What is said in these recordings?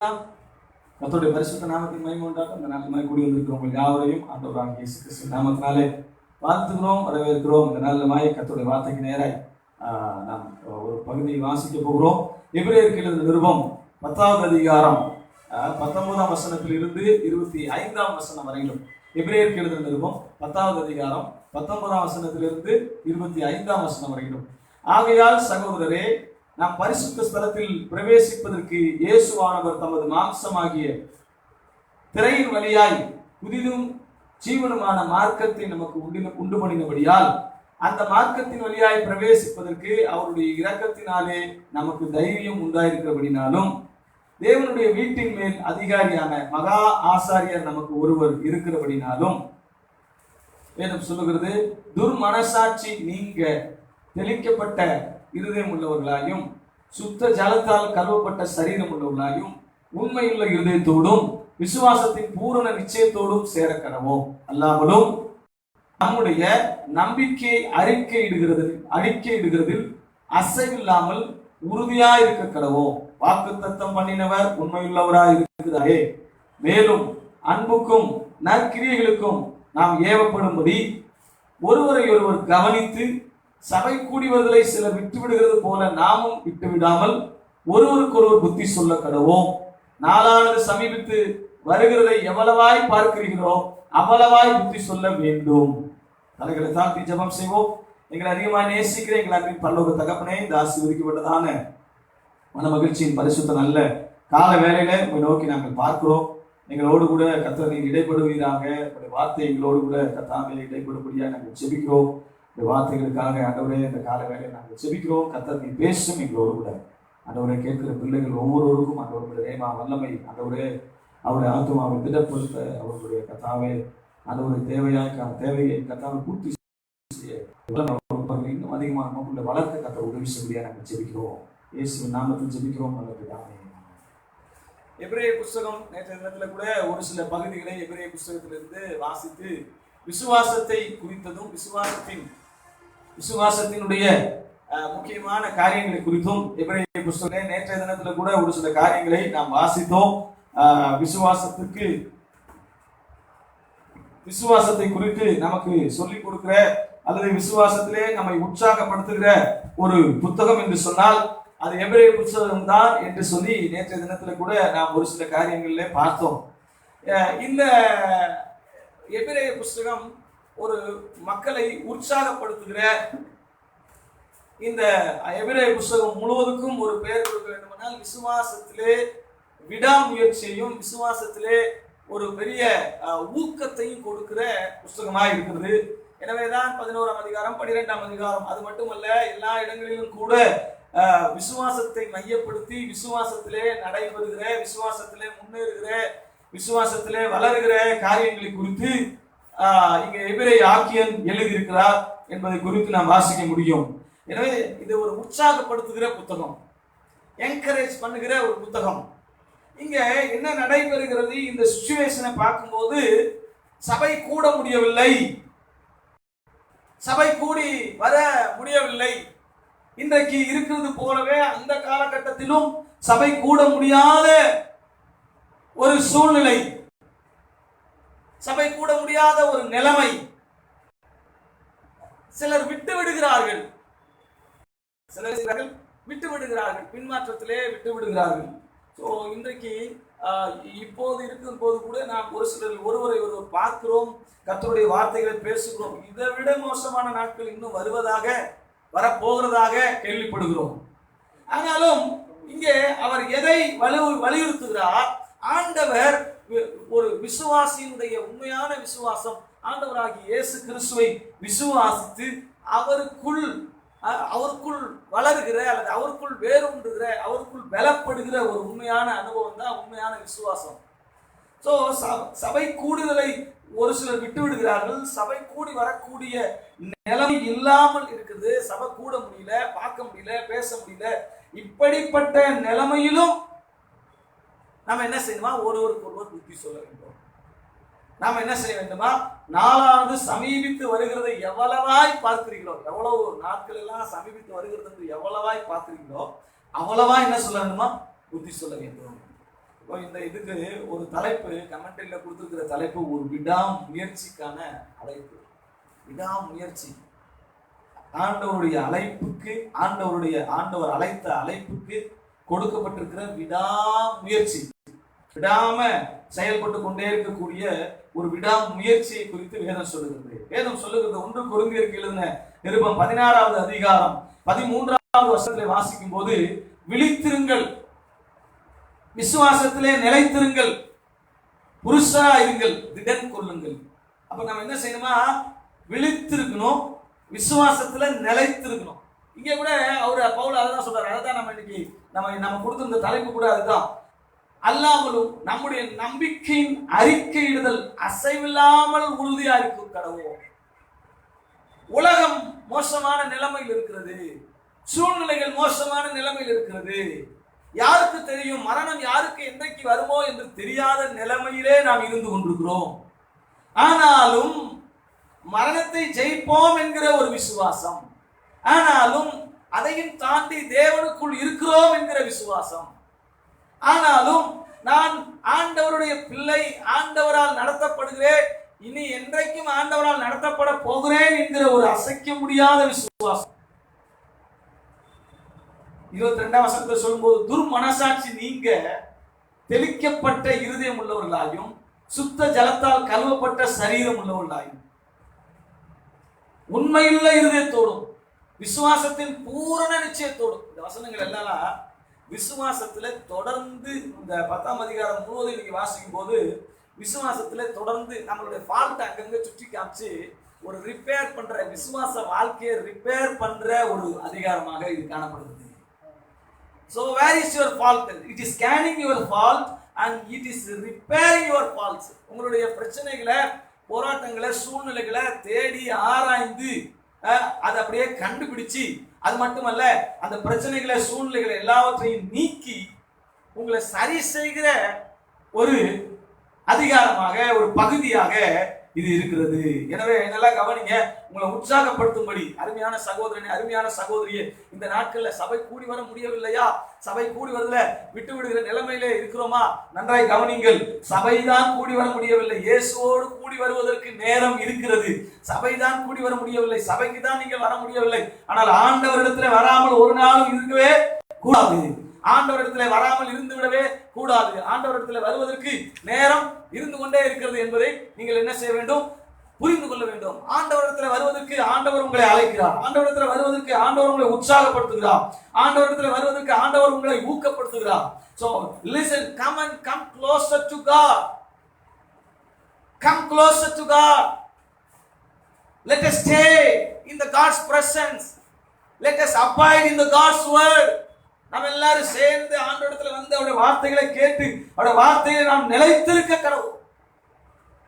கர்த்தருடைய பரிசுத்த நாமத்தின் மகிமை உண்டாகும். இந்த நாளில் கூடி வந்திருக்கிறவங்க யாவரையும் ஆண்டவராகிய இயேசு கிறிஸ்து நாமத்தினாலே வாழ்த்துகிறோம், வரவேற்கிறோம். இந்த நாளில் கர்த்தருடைய வார்த்தைக்கு நேராய் நாம் ஒரு பகுதியை வாசிக்க போகிறோம். எபிரேயருக்கு எழுதின நிருபம் 10வது அதிகாரம் 19ஆம் வசனத்தில் இருந்து 25ஆம் வசனம் வரையிலும். எபிரேயருக்கு எழுதின நிருபம் 10வது அதிகாரம் 19ஆம் வசனத்திலிருந்து 25ஆம் வசனம் வரையிலும். ஆகையால் சகோதரரே, நாம் பரிசுத்த ஸ்தலத்தில் பிரவேசிப்பதற்கு இயேசுவானவர் தமது மாம்சமாகிய திரையின் வழியாய் புதிதும் ஜீவனுமான மார்க்கத்தை நமக்கு உண்டு பண்ணினபடியால் அந்த மார்க்கத்தின் வழியாய் பிரவேசிப்பதற்கு அவருடைய இரக்கத்தினாலே நமக்கு தைரியம் உண்டாயிருக்கிறபடினாலும் தேவனுடைய வீட்டின் மேல் அதிகாரியான மகா ஆசாரியர் நமக்கு ஒருவர் இருக்கிறபடினாலும் வேதம் சொல்லுகிறது, துர்மனசாட்சி நீங்க தெளிக்கப்பட்ட இருதயம் உள்ளவர்களாயும் சுத்த ஜலத்தால் கழுவப்பட்ட சரீரம் உள்ளவர்களாயும் உண்மையுள்ள இருதயத்தோடும் விசுவாசத்தின் பூரண நிச்சயத்தோடும் சேரக்கடவோம். அல்லாமலும் நம்முடைய நம்பிக்கை அறிக்கையிடுகிறதில் அசைவில்லாமல் உறுதியாயிருக்க கடவோம். வாக்கு தத்தம் பண்ணினவர் உண்மையுள்ளவராய் இருக்கிறாரே. மேலும் அன்புக்கும் நற்கிரியைகளுக்கும் நாம் ஏவப்படும்படி ஒருவரை ஒருவர் கவனித்து சபை கூடி வருதலை சிலர் விட்டுவிடுகிறது போல நாமும் விட்டுவிடாமல் ஒருவருக்கொருவர் புத்தி சொல்ல கடவோம். நாளானது சமீபித்து வருகிறதை எவ்வளவாய் பார்க்கிறீர்களோ அவ்வளவாய் புத்தி சொல்ல வேண்டும். தலைகளை தாழ்த்தி ஜெபம் செய்வோம். எங்களை அதிகமாக நேசிக்கிற எங்கள் அன்பின் பரலோக தகப்பனே, இந்த ஆசீர்வதிக்கப்பட்டதான மன மகிழ்ச்சியின் பரிசுத்த நல்ல கால வேளையில உங்களை நோக்கி நாங்கள் பார்க்கிறோம். எங்களோடு கூட கர்த்தர் நீங்க இடைப்படுவீராக. வார்த்தை எங்களோடு கூட கர்த்தாவே இடைப்படும்படியாக நாங்கள் ஜெபிக்கிறோம். இந்த வார்த்தைகளுக்காக ஆண்டவரே இந்த கால வேலையை நாங்கள் ஜெபிக்கிறோம். கர்த்தர் நீ பேசும் எங்களோடு கூட. ஆண்டவரே, கேட்கிற பிள்ளைகள் ஒவ்வொருவருக்கும் ஆண்டவருடைய ரேமா வல்லமை ஆண்டவரே அவருடைய ஆத்துமாவை திடப்படுத்த அவர்களுடைய கர்த்தாவே ஆண்டவருடைய தேவையை கர்த்தாவை பூர்த்தி செய்ய இன்னும் அதிகமாக நமக்குள்ள வளர்க்க கர்த்தர் உதவி செய்ய நாங்கள் ஜெபிக்கிறோம். இயேசுவின் நாமத்தில் ஜெபிக்கிறோம். எபிரேய புஸ்தகம் நேற்றைய தினத்தில் கூட ஒரு சில பகுதிகளை எபிரேய புஸ்தகத்திலிருந்து வாசித்து விசுவாசத்தை குறித்ததும் விசுவாசத்தினுடைய முக்கியமான காரியங்களை குறித்தும் எபிரேய புஸ்தகம் நேற்றைய தினத்துல கூட ஒரு சில காரியங்களை நாம் வாசித்தோம். விசுவாசத்தை குறித்து நமக்கு சொல்லிக் கொடுக்கிற அல்லது விசுவாசத்திலே நம்மை உற்சாகப்படுத்துகிற ஒரு புத்தகம் என்று சொன்னால் அது எபிரேய புத்தகம் தான் என்று சொல்லி நேற்றைய தினத்துல கூட நாம் ஒரு சில காரியங்களிலே பார்த்தோம். இந்த எபிரேய புஸ்தகம் ஒரு மக்களை உற்சாகப்படுத்துகிற இந்த எபிரேய புஸ்தகம் முழுவதுக்கும் ஒரு பெயர் கொடுக்க வேண்டுமானால் விசுவாசத்திலே விடாமுயற்சியையும் விசுவாசத்திலே ஒரு பெரிய ஊக்கத்தையும் கொடுக்கிற புஸ்தகமாக இருக்கிறது. எனவேதான் 11ஆம் அதிகாரம் 12ஆம் அதிகாரம் அது மட்டுமல்ல, எல்லா இடங்களிலும் கூட விசுவாசத்தை மையப்படுத்தி விசுவாசத்திலே நடைபெறுகிற, விசுவாசத்திலே முன்னேறுகிற, விசுவாசத்திலே வளர்கிற காரியங்களை குறித்து இங்கே எபிரேய ஆக்கியன் எழுதியிருக்கிறார் என்பதை குறித்து நாம் வாசிக்க முடியும். எனவே இது ஒரு உற்சாகப்படுத்துகிற புத்தகம், என்கரேஜ் பண்ணுகிற ஒரு புத்தகம். இங்க என்ன நடைபெறுகிறது? இந்த சிச்சுவேஷனை பார்க்கும்போது சபை கூட முடியவில்லை, சபை கூடி வர முடியவில்லை. இன்றைக்கு இருக்கிறது போலவே அந்த காலகட்டத்திலும் சபை கூட முடியாத ஒரு சூழ்நிலை, சபை கூட முடியாத ஒரு நிலைமை. சிலர் விட்டு விடுகிறார்கள், பின்மாற்றத்திலே விட்டு விடுகிறார்கள். ஸோ இன்றைக்கு இப்போது இருக்கும் போது கூட நாம் ஒரு சிலர் ஒருவரை ஒருவர் பார்க்கிறோம், கர்த்தருடைய வார்த்தைகளை பேசுகிறோம். இதை விட மோசமான நாட்கள் இன்னும் வரப்போகிறதாக கேள்விப்படுகிறோம். ஆனாலும் இங்கே அவர் எதை வலியுறுத்துகிறார்? ஆண்டவர் ஒரு விசுவாசியினுடைய உண்மையான விசுவாசம் ஆண்டவராகிய இயேசு கிறிஸ்துவை விசுவாசித்து அவருக்குள் வளர்கிற அல்லது அவருக்குள் வேரூன்றுகிற, அவருக்குள் பலப்படுகிற ஒரு உண்மையான அனுபவம் தான் உண்மையான விசுவாசம். ஸோ சபை கூடுதலை ஒரு சிலர் விட்டு விடுகிறார்கள். சபை கூடி வரக்கூடிய நிலைமை இல்லாமல் இருக்குது. சபை கூட முடியல, பார்க்க முடியல, பேச முடியல. இப்படிப்பட்ட நிலைமையிலும் நாம் என்ன செய்யணுமா? ஒருவருக்கு ஒருவர் புத்தி சொல்ல வேண்டும். நாம் என்ன செய்ய வேண்டுமா? நாளானது சமீபித்து வருகிறதை எவ்வளவாய் பார்க்கிறீங்களோ, எவ்வளவு நாட்கள் எல்லாம் சமீபித்து வருகிறது என்று எவ்வளவாய் பார்க்கிறீங்களோ அவ்வளவா என்ன சொல்ல வேண்டுமா? புத்தி சொல்ல வேண்டும். இந்த இதுக்கு ஒரு தலைப்பு கமெண்ட்ரியில கொடுத்துருக்கிற தலைப்பு ஒரு விடாமுயற்சிக்கான அழைப்பு. விடாமுயற்சி. ஆண்டவருடைய அழைப்புக்கு, ஆண்டவர் அழைத்த அழைப்புக்கு கொடுக்கப்பட்டிருக்கிற விடாமுயற்சி, விடாம செயல்பட்டு கொண்டே இருக்கக்கூடிய ஒரு விடாமுயற்சியை குறித்து வேதம் சொல்லுகிறது. வேதம் சொல்லுகிறது 1 கொரிந்தியருக்கு எழுதின நிருபம் 16வது அதிகாரம் 13வது வசனத்தை வாசிக்கும் போது, விழித்திருங்கள், விசுவாசத்திலே நிலைத்திருங்கள், புருஷராயிருங்கள், திடன் கொள்ளுங்கள். அப்ப நம்ம என்ன செய்யணுமா? விழித்திருக்கணும், விசுவாசத்துல நிலைத்திருக்கணும். இங்க கூட பவுல் அதான் சொல்றாரு. அதான் நம்ம இன்னைக்கு நம்ம கொடுத்திருந்த தலைப்பு கூட அதுதான். அல்லாமலும் நம்முடைய நம்பிக்கையின் அறிக்கையிடுதல் அசைவில்லாமல் உறுதியா இருக்கும் கடவுள். உலகம் மோசமான நிலைமையில் இருக்கிறது, சூழ்நிலைகள் மோசமான நிலைமையில் இருக்கிறது. யாருக்கு தெரியும் மரணம் யாருக்கு என்றைக்கு வருமோ என்று தெரியாத நிலைமையிலே நாம் இருந்து கொண்டிருக்கிறோம். ஆனாலும் மரணத்தை ஜெயிப்போம் என்கிற ஒரு விசுவாசம், ஆனாலும் அதையும் தாண்டி தேவனுக்குள் இருக்கிறோம் என்கிற விசுவாசம், ஆனாலும் நான் ஆண்டவருடைய பிள்ளை, ஆண்டவரால் நடத்தப்படுகிறேன், இனி என்றைக்கும் ஆண்டவரால் நடத்தப்பட போகிறேன் என்கிற ஒரு அசைக்க முடியாத விசுவாசம். 22ஆம் வசனத்தை சொல்லும்போது, துர்மனசாட்சி நீங்க தெளிக்கப்பட்ட இருதயம் உள்ளவர்களாயும் சுத்த ஜலத்தால் கழுவப்பட்ட சரீரம் உள்ளவர்களாயும் உண்மையுள்ள இருதயத்தோடும் விசுவாசத்தின் பூரண நிச்சயத்தோடும். இந்த வசனங்கள் எல்லாம் விசுவாசத்துல தொடர்ந்து இந்த 10ஆம் அதிகாரம் முழுவதும் நீங்க வாசிக்கும் போது விசுவாசத்துல தொடர்ந்து நம்மளுடைய ஃபால்ட் அங்கங்க சுற்றி காமிச்சு ஒரு ரிப்பேர் பண்ற, விசுவாச வாழ்க்கையை ரிப்பேர் பண்ற ஒரு அதிகாரமாக இது காணப்படுகிறது. So where is your fault? It is scanning your fault and it is repairing your faults. உங்களுடைய பிரச்சனைகளை, போராட்டங்களை, சூழ்நிலைகளை தேடி ஆராய்ந்து அதை அப்படியே கண்டுபிடிச்சு, அது மட்டுமல்ல அந்த பிரச்சனைகளை, சூழ்நிலைகளை எல்லாவற்றையும் நீக்கி உங்களை சரி செய்கிற ஒரு அதிகாரமாக, ஒரு பகுதியாக இது இருக்கிறது. எனவே நல்லா கவனிங்க. உங்களை உற்சாகப்படுத்தும்படி அருமையான சகோதரனே, அருமையான சகோதரியே, இந்த நாட்கள்ல சபை கூடி வர முடியவில்லையா? சபை கூடி வரல, விட்டு விடுகிற நிலைமையிலே இருக்கிறோமா? நன்றாய் கவனிங்கள். சபைதான் கூடி வர முடியவில்லை, இயேசுவோடு கூடி வருவதற்கு நேரம் இருக்கிறது. சபைதான் கூடி வர முடியவில்லை, சபைக்கு தான் நீங்கள் வர முடியவில்லை. ஆனால் ஆண்டவரிடத்துல வராமல் ஒரு நாளும் இருக்கவே கூடாது. ஆண்டவரிடத்துல வராமல் இருந்து விடவே கூடாது. ஆண்டவரிடத்துல வருவதற்கு நேரம் இருந்து கொண்டே இருக்கிறது என்பதை நீங்கள் என்ன செய்ய வேண்டும்? புரிந்து கொள்ள வேண்டும். ஆண்டவரிடத்துல வருவதற்கு ஆண்டவர் உங்களை அழைக்கிறார். ஆண்டவரிடத்துல வருவதற்கு ஆண்டவர் உங்களை உற்சாகப்படுத்துகிறார். ஆண்டவரிடத்துல வருவதற்கு ஆண்டவர் உங்களை ஊக்கப்படுத்துகிறார். So listen, come closer to God. Come closer to God. Let us stay in the God's presence. Let us abide in the God's word. நாம் எல்லாரும் சேர்ந்து ஆண்டவரிடத்துல வந்து அவருடைய வார்த்தைகளை கேட்டு அவருடைய வார்த்தையை நாம் நிலைத்திருக்க கடவுள்,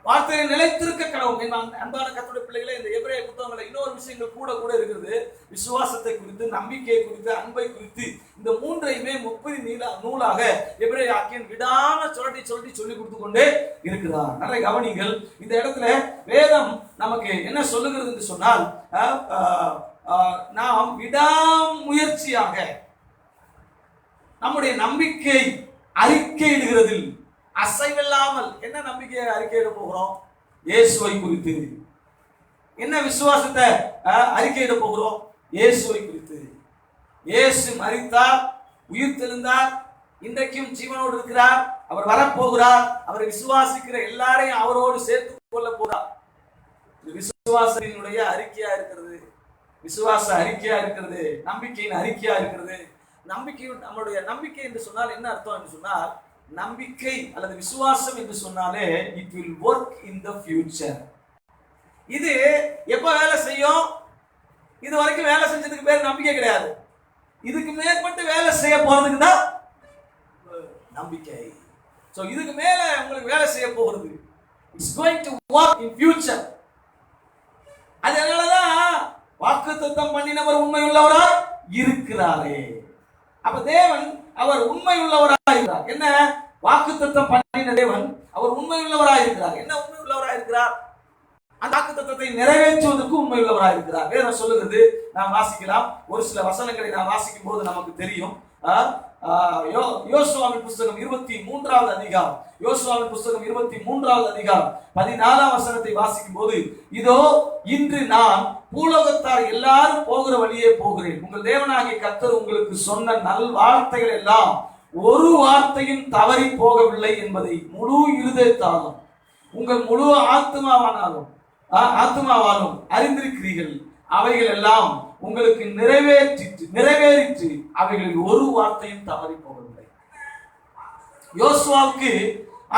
வார்த்தையை நிலைத்திருக்க கடவுள். அன்பான கர்த்தருடைய பிள்ளைகளே, இந்த எபிரேய புத்தகங்களில் இன்னொரு விஷயங்கள் கூட இருக்கிறது. விசுவாசத்தை குறித்து, நம்பிக்கையை குறித்து, அன்பை குறித்து, இந்த மூன்றையுமே 30 நூலாக எபிரேய ஆக்கியன் விடாம சொல்லி சொல்லி கொடுத்து கொண்டே இருக்கிறார். நிறைய கவனிங்கள். இந்த இடத்துல வேதம் நமக்கு என்ன சொல்லுகிறது என்று சொன்னால், நாம் விடாமுயற்சியாக நம்முடைய நம்பிக்கை அறிக்கையிடுகிறதில் அசைவில்லாமல், என்ன நம்பிக்கையை அறிக்கையிட போகிறோம்? இயேசுவை குறித்து. என்ன விசுவாசத்தை அறிக்கையிட போகிறோம்? இயேசுவை குறித்து. இயேசு மரித்தார், உயிர் தெழுந்தார், இன்றைக்கும் ஜீவனோடு இருக்கிறார், அவர் வரப்போகிறார், அவரை விசுவாசிக்கிற எல்லாரையும் அவரோடு சேர்த்து கொள்ள போகிறார். விசுவாசத்தினுடைய அறிக்கையா இருக்கிறது, விசுவாச அறிக்கையா இருக்கிறது, நம்பிக்கையின் அறிக்கையா இருக்கிறது. நம்மளுடைய நம்பிக்கை என்று சொன்னால் என்ன அர்த்தம் என்று சொன்னால், நம்பிக்கை அல்லது விசுவாசம் என்று சொன்னாலே it will work in the future. இது எப்ப வேலை செய்யும்? இது வரைக்கும் வேலை செஞ்சதுக்கு பேர் நம்பிக்கை கிடையாது. இதுக்கு மேற்பட்டு வேலை செய்ய போறதுக்கு தான் நம்பிக்கை. சோ இதுக்கு மேல உங்களுக்கு வேலை செய்ய போகிறது. It's going to work in future. அதனாலதான் வாக்குத்தத்தம் பண்ணினவர் உண்மையுள்ளவரா இருக்கிறாரே. அப்ப தேவன் அவர் உண்மை உள்ளவராக இருக்கிறார். என்ன வாக்குத்தத்தம் பண்ணின தேவன் அவர் உண்மை உள்ளவராக இருக்கிறார். என்ன உண்மை உள்ளவராக இருக்கிறார்? அந்த வாக்குத்தத்தத்தை நிறைவேற்றுவதற்கு உண்மை உள்ளவராக இருக்கிறார். வேதம் சொல்லுகிறது, நாம் வாசிக்கலாம். ஒரு சில வசனங்களை நாம் வாசிக்கும் போது நமக்கு தெரியும். யோசுவாவின் புஸ்தகம் 23வது அதிகாரம், யோசுவாவின் புஸ்தகம் 23வது அதிகாரம் 14ஆம் வசனத்தை வாசிக்கும் போது, இதோ இன்று நான் பூலோகத்தார் எல்லாரும் போகிற வழியே போகிறேன். உங்கள் தேவனாகிய கர்த்தர் உங்களுக்கு சொன்ன நல் வார்த்தைகள் எல்லாம் ஒரு வார்த்தையும் தவறி போகவில்லை என்பதை முழு இருதயத்தாலும் உங்கள் முழு ஆத்மாவாலும் அறிந்திருக்கிறீர்கள். அவைகள் எல்லாம் உங்களுக்கு நிறைவேறிற்று. அவைகளில் ஒரு வார்த்தையும் தவறி போகவில்லை. யோசுவாவுக்கு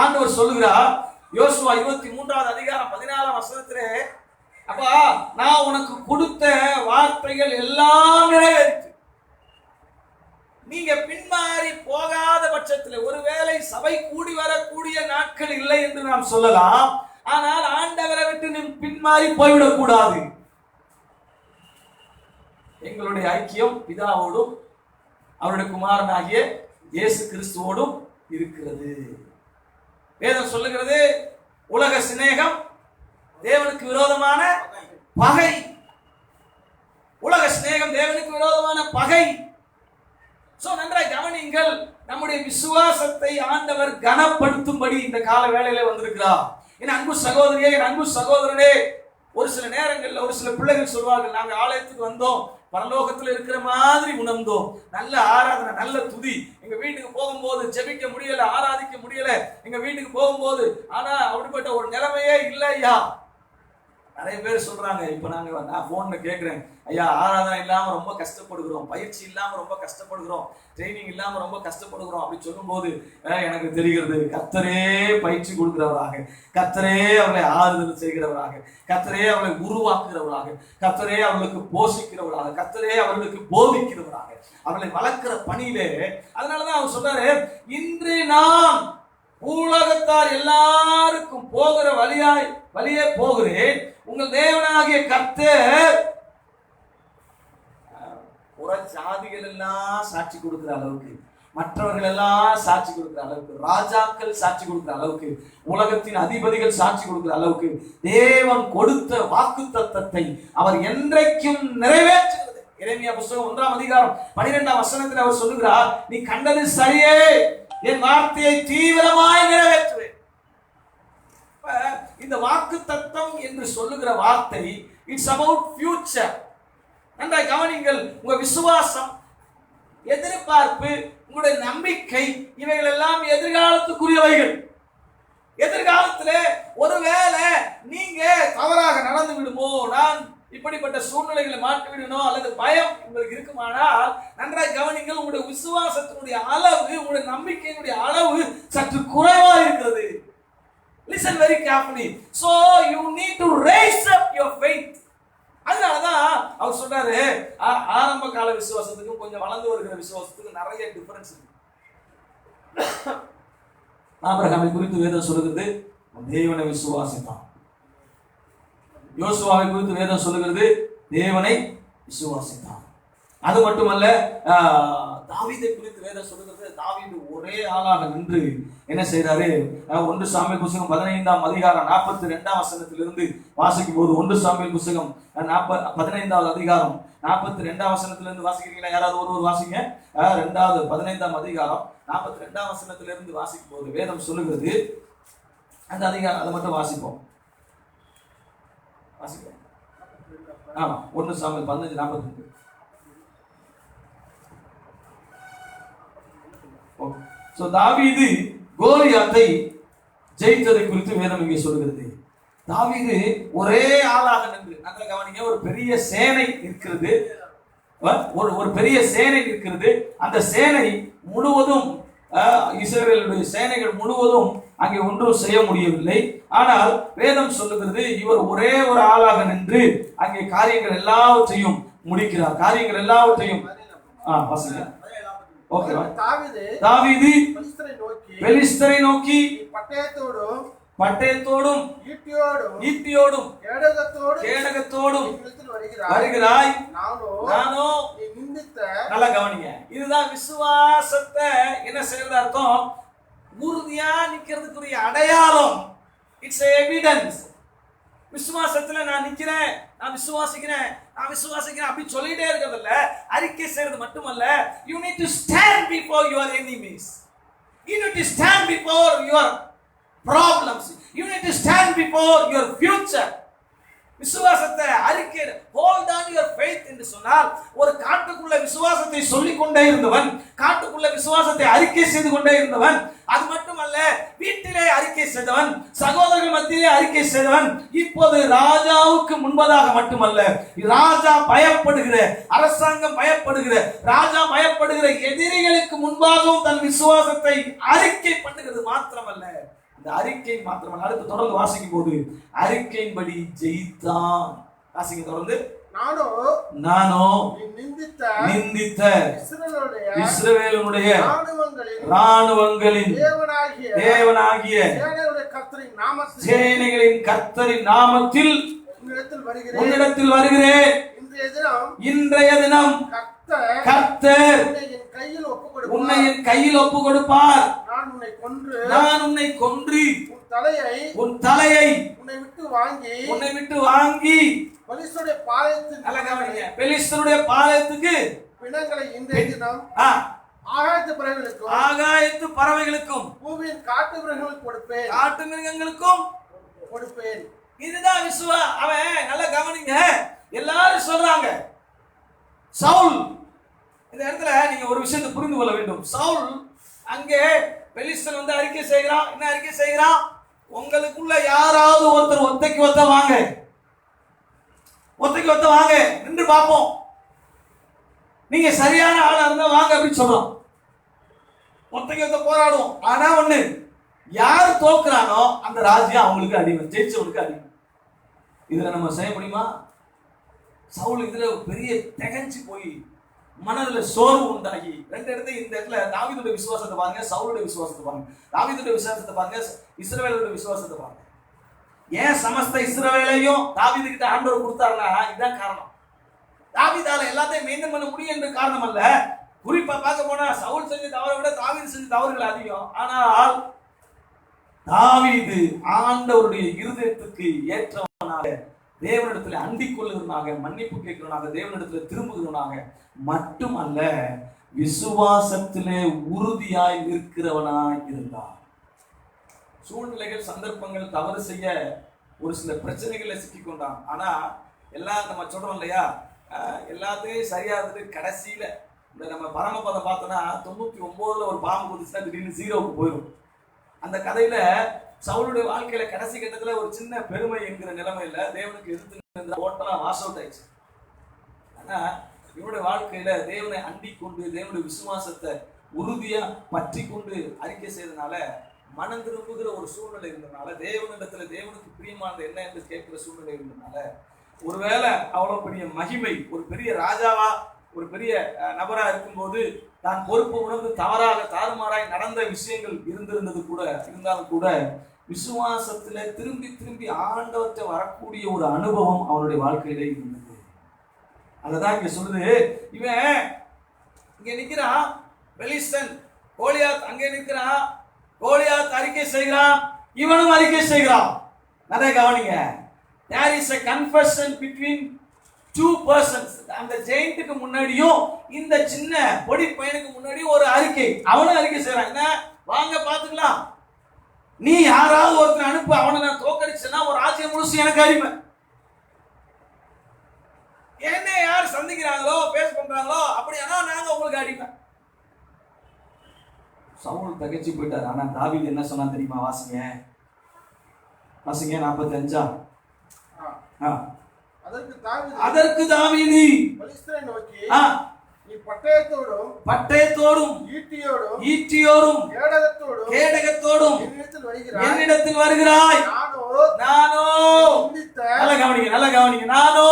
ஆண்டவர் சொல்லுகிறார், யோசுவா 23வது அதிகாரம் 14ஆம் வசனத்திலே, அப்பா நான் உனக்கு கொடுத்த வார்த்தைகள் எல்லாம் நிறைவேறிற்று. நீங்க பின்மாறி போகாத பட்சத்தில், ஒருவேளை சபை கூடி வரக்கூடிய நாட்கள் இல்லை என்று நாம் சொல்லலாம், ஆனால் ஆண்டவரை விட்டு நீ பின்மாறி போய்விடக் கூடாது. எங்களுடைய ஐக்கியம் பிதாவோடும் அவருடைய குமாரனாகிய இயேசு கிறிஸ்துவோடும் இருக்கிறது. வேதம் சொல்லுகிறது, உலக சிநேகம் தேவனுக்கு விரோதமான பகை. உலக சிநேகம் தேவனுக்கு விரோதமான பகை. நன்றாய் கவனிங்கள், நம்முடைய விசுவாசத்தை ஆண்டவர் கனப்படுத்தும்படி இந்த கால வேளையில வந்திருக்கிறார். என் அன்பு சகோதரியே, என் அன்பு சகோதரனே, ஒரு சில நேரங்கள்ல ஒரு சில பிள்ளைகள் சொல்வார்கள், நாங்க ஆலயத்துக்கு வந்தோம், பரலோகத்துல இருக்கிற மாதிரி உணர்ந்தோம், நல்ல ஆராதனை, நல்ல துதி, எங்க வீட்டுக்கு போகும்போது ஜெபிக்க முடியல, ஆராதிக்க முடியல எங்க வீட்டுக்கு போகும்போது, ஆனா அப்படிப்பட்ட ஒரு நிலைமையே இல்லையா. நிறைய பேர் சொல்றாங்க, இப்ப நான் போன்ல கேட்கிறேன், ஐயா ஆராதனை இல்லாம ரொம்ப கஷ்டப்படுகிறோம், பயிற்சி இல்லாம ரொம்ப கஷ்டப்படுகிறோம், ட்ரைனிங் இல்லாம ரொம்ப கஷ்டப்படுகிறோம் அப்படி சொல்லும் போது எனக்கு தெரிகிறது, கர்த்தரே பயிற்சி கொடுக்கிறவராக, கர்த்தரே அவளை ஆறுதல் செய்கிறவராக, கர்த்தரே அவளை உருவாக்குகிறவராக, கர்த்தரே அவளுக்கு போஷிக்கிறவராக, கர்த்தரே அவர்களுக்கு போதிக்கிறவராக, அவளை வளர்க்கிற பணியிலே. அதனாலதான் அவர் சொல்றாரு, இன்று நான் உலகத்தார் எல்லாருக்கும் போகிற வழியே போகிறேன். உங்கள் தேவனாகிய கர்த்தர் புற ஜாதிகள் எல்லாம் சாட்சி கொடுக்கிற அளவுக்கு, மற்றவர்கள் எல்லாம் சாட்சி கொடுக்கிற அளவுக்கு, ராஜாக்கள் சாட்சி கொடுக்கிற அளவுக்கு, உலகத்தின் அதிபதிகள் சாட்சி கொடுக்கிற அளவுக்கு தேவன் கொடுத்த வாக்குத்தத்தத்தை அவர் என்றைக்கும் நிறைவேற்றுகிறது. எரேமியா புஸ்தகம் 1ஆம் அதிகாரம் 12ஆம் வசனத்தில் அவர் சொல்லுகிறார், நீ கண்டது சரியே, என் வார்த்தையை தீவிரமாய் நிறைவேற்றுவேன். இந்த வாக்குத்தத்தம் என்று சொல்லுகிற வார்த்தை இட்ஸ் அபவுட் ஃபியூச்சர். நன்றாய் கவனிங்கள், உங்க விசுவாசம், எதிர்பார்ப்பு, உங்களுடைய நம்பிக்கை, இவைகள் எல்லாம் எதிர்காலத்துக்குரியவைகள். எதிர்காலத்திலே ஒருவேளை நீங்க தவறாக நடந்து விடுமோ, நான் இப்படிப்பட்ட சூழ்நிலைகளை மாற்றி விடணும் அல்லது பயம் உங்களுக்கு இருக்குமானால், நன்றாய் கவனிங்கள், உங்களுடைய விசுவாசத்தினுடைய அளவு, உங்களுடைய நம்பிக்கையினுடைய அளவு சற்று குறைவா இருக்கிறது. Listen very carefully. So you need to raise up your faith. அதனாலதான் அவர் சொல்றாரு, ஆரம்ப கால விசுவாசத்துக்கும் கொஞ்சம் வளர்ந்து வருகிற விசுவாசத்துக்கும் நிறைய டிஃபரன்ஸ் இருக்கு. ஆபிரகாமை குறித்து வேதம் சொல்லுகிறது, தேவனை விசுவாசித்தான். யோசுவாவை குறித்து வேதம் சொல்லுகிறது, தேவனை விசுவாசித்தான். அது மட்டுமல்ல, தாவீதை குறித்து வேதம் சொல்லுகிறது, தாவீது ஒரே ஆளாக நின்று என்ன செய்யறாரு, 1 சாமுவேல் புத்தகம் 15ஆம் அதிகாரம் 42ஆம் வசனத்திலிருந்து வாசிக்கும் போது, 1 சாமுவேல் புத்தகம் 15ஆவது அதிகாரம் 42ஆம் வசனத்திலிருந்து வாசிக்கிறீங்களா? யாராவது ஒருவர் வாசிங்க. 15ஆம் அதிகாரம் 42ஆம் வசனத்திலிருந்து வாசிக்கும் போது வேதம் சொல்லுகிறது, அந்த அதிகாரம் அதை மட்டும் வாசிப்போம். ஆமா, 1 சாமுவேல் 15:42. தாவீது கோலியாத்தை ஜெயித்ததை குறித்து வேதம் இங்கே சொல்லுகிறது. தாவீது ஒரே ஆளாக நின்று, நல்ல கவனிங்க, ஒரு பெரிய சேனை இருக்கிறது, ஒரு பெரிய சேனை இருக்கிறது. அந்த சேனை முழுவதும், இஸ்ரவேலுடைய சேனைகள் முழுவதும் அங்கே ஒன்றும் செய்ய முடியவில்லை. ஆனால் வேதம் சொல்லுகிறது, இவர் ஒரே ஒரு ஆளாக நின்று அங்கே காரியங்கள் எல்லாவற்றையும் முடிக்கிறார். காரியங்கள் எல்லாவற்றையும் தாவீது பெலிஸ்தரை நோக்கி பட்டயத்தோடும் ஈட்டியோடும் கேடகத்தோடும் வருகிறாய், நானோ. நல்லா கவனிங்க, இதுதான் விசுவாசத்தை என்ன செய்யறது அர்த்தம், உறுதியா நிக்கிறதுக்குரிய அடையாளம். It's evidence. விசுவாசத்துல நான் நிக்கிறேன், நான் விசுவாசிக்கிறேன் அப்படி சொல்லிட்டே இருக்கிறதில்ல. அறிக்கை செய்யறது மட்டுமல்ல, you need to stand before your enemies. You need to stand before your problems. You need to stand before your future. விசுவாசத்தை அறிக்கை, hold on your faith என்று சொன்னால், ஒரு காட்டுக்குள்ள விசுவாசத்தை சொல்லிக் கொண்டே இருந்தவன், காட்டுக்குள்ள விசுவாசத்தை அறிக்கை செய்து கொண்டே இருந்தவன், அது மட்டுமல்ல வீட்டிலே அறிக்கை செய்தவன், சகோதரர்கள் மத்தியிலே அறிக்கை செய்தவன், இப்போது ராஜாவுக்கு முன்பதாக மட்டுமல்ல, ராஜா பயப்படுகிற, அரசாங்கம் பயப்படுகிற, ராஜா பயப்படுகிற எதிரிகளுக்கு முன்பாகவும் தன் விசுவாசத்தை அறிக்கை பண்ணுகிறது மாத்திரமல்ல, இந்த அறிக்கை மாத்திரமல்ல. அடுத்து தொடர்ந்து வாசிக்கும் போது அறிக்கையின்படி ஜெயித்தான். வாசிங்க தொடர்ந்து. நானோ நிந்தித்த இஸ்ரவேலுடைய ராணுவங்களின் தேவனாகிய சேனைகளின் கர்த்தரின் நாமத்தில் உன்னிடத்தில் வருகிறேன். இன்றைய தினம் கர்த்தர் உன்னை என் கையில் ஒப்பு கொடுப்பார். நான் உன்னை கொன்று உன் தலையை உன்னை விட்டு வாங்கி பெலிஸ்தருடைய பாளையத்துக்கு பிணங்களை இன்றைய தினம் ஆகாயத்து பறவைகளுக்கும் பூமியின் காட்டு மிருகங்களுக்கும் கொடுப்பேன். இதுதான் விசுவா. அவன் நல்லா கவனிங்க, எல்லாரும் சொல்றாங்க சவுல். இந்த இடத்துல நீங்க ஒரு விஷயத்தை புரிந்து கொள்ள வேண்டும். சவுல் அங்கே பெலிஸ்தன் வந்து அறிக்கை செய்கிறான். என்ன அறிக்கை செய்கிறான்? உங்களுக்குள்ள யாராவது ஒருத்தர் ஒத்தைக்கு ஒத்த வாங்க, நின்று பார்ப்போம், நீங்க சரியான ஆளா இருந்தா வாங்க அப்படின்னு சொல்றோம். ஒத்தைக்கு ஒத்த போராடுவோம். ஆனா ஒண்ணு, யாரு தோக்குறானோ அந்த ராஜ்யம் அவங்களுக்கு அடிமை, ஜெயிச்சவனுக்கு அடிமை. இதுல நம்ம செய்ய முடியுமா? சவுல் இதுல பெரிய திகஞ்சு போய் மனதில் சோர்வு உண்டாகி, ரெண்டு இடத்துல இந்த இடத்துல தாவீதுடைய விசுவாசத்தை பாருங்க, சவுலுடைய விசுவாசத்தை பாருங்க. தாவீதுடைய விசுவாசத்தை பாருங்க, இஸ்ரவேலுடைய விசுவாசத்தை பாருங்க. ஏன் சமஸ்த இஸ்ரவேலையும் தாவீது கிட்ட ஆண்டவர் கொடுத்தாருன்னா இதுதான் காரணம். தாவீதால எல்லாத்தையும் மெயின்டைன் பண்ண முடியும் என்ற காரணம் அல்ல. குறிப்பா பார்க்க போனா சவுல் செஞ்ச தவறை விட தாவீது செஞ்ச தவறுகள் அதிகம். ஆனால் தாவீது ஆண்டவருடைய இருதயத்துக்கு ஏற்றவனாக, தேவனிடத்தில் அண்டிக் கொள்ளுகிறவனாக, மன்னிப்பு கேட்கிறவனாக, தேவனிடத்தில் திரும்புகிறவனாக மட்டுமல்ல, விசுவாசத்திலே உறுதியாய் நிற்கிறவனாய் இருந்தார். சூழ்நிலைகள், சந்தர்ப்பங்கள் தவறு செய்ய ஒரு சில பிரச்சனைகளை சிக்கிக்கொண்டான். ஆனா எல்லாம் நம்ம சொல்றோம் இல்லையா, எல்லாத்தையும் சரியா இருந்துட்டு கடைசியில இந்த நம்ம பரமபதம் பார்த்தோம்னா 99ல ஒரு பாம்பு குதிச்சுன்னா திடீர்னு 0க்கு போயிடும். அந்த கதையில சவுளுடைய வாழ்க்கையில கடைசி கட்டத்துல ஒரு சின்ன பெருமை என்கிற நிலைமையில தேவனுக்கு எதிர்த்து ஓட்டலாம் வாஷ் அவுட் ஆயிடுச்சு. ஆனா இவனுடைய வாழ்க்கையில தேவனை அண்டிக் கொண்டு, தேவனுடைய விசுவாசத்தை உறுதியா பற்றி கொண்டு அறிக்கை செய்தனால, மனம் திரும்புகிற ஒரு சூழ்நிலை இருந்ததுனால, தேவனிடத்துல தேவனுக்கு பிரியமானது என்ன என்று கேட்கிற சூழ்நிலை இருந்ததுனால, ஒருவேளை அவ்வளவு பெரிய மகிமை, ஒரு பெரிய ராஜாவா, ஒரு பெரிய நபரா இருக்கும்போது தான் பொறுப்பு உணர்ந்து தவறாக தாறுமாறாய் நடந்த விஷயங்கள் இருந்தாலும் கூட விசுவாசத்துல திரும்பி திரும்பி ஆண்டவர்கிட்ட வரக்கூடிய ஒரு அனுபவம் அவனுடைய வாழ்க்கையிலே இருந்தது. அததான் இங்க சொல்லுது. இவன் இங்க நிக்கிறான், பெலிஸ்தன் கோலியாத் அங்கே நிற்கிறான். கோலியாத் அறிக்கை செய்கிறான், இவனும் அறிக்கை செய்கிறான். நிறைய கவனிங்க. There is a confession between two persons. அந்த ஜெயிண்ட்டுக்கு முன்னாடியும் இந்த சின்ன பொடி பையனுக்கு முன்னாடியும் ஒரு அறிக்கை. அவனும் அறிக்கை செய்யறான், என்ன வாங்க பாத்துக்கலாம், நீ யாராவது ஒருத்தர் அனுப்பு, அவனை நான் தோக்கடிச்சேன்னா ஒரு ராஜ்யம் முழுசு எனக்கு அடிமை. என்ன யார் சந்திக்கிறாங்களோ பேஸ் பண்றாங்களோ அப்படியானா நாங்க உங்களுக்கு அடிமை. சவுல் தகச்சு போயிட்டார். ஆனா தாவீது என்ன சொன்னா தெரியுமா? வாசிங்க 45. அதற்கு தாவீது பெலிஸ்தரை நோக்கி, நீ பட்டயத்தோடும் ஈட்டியோடும் கேடகத்தோடும் என்னிடத்தில் வருகிறாய். நானோ நல்ல கவனிங்க, நானோ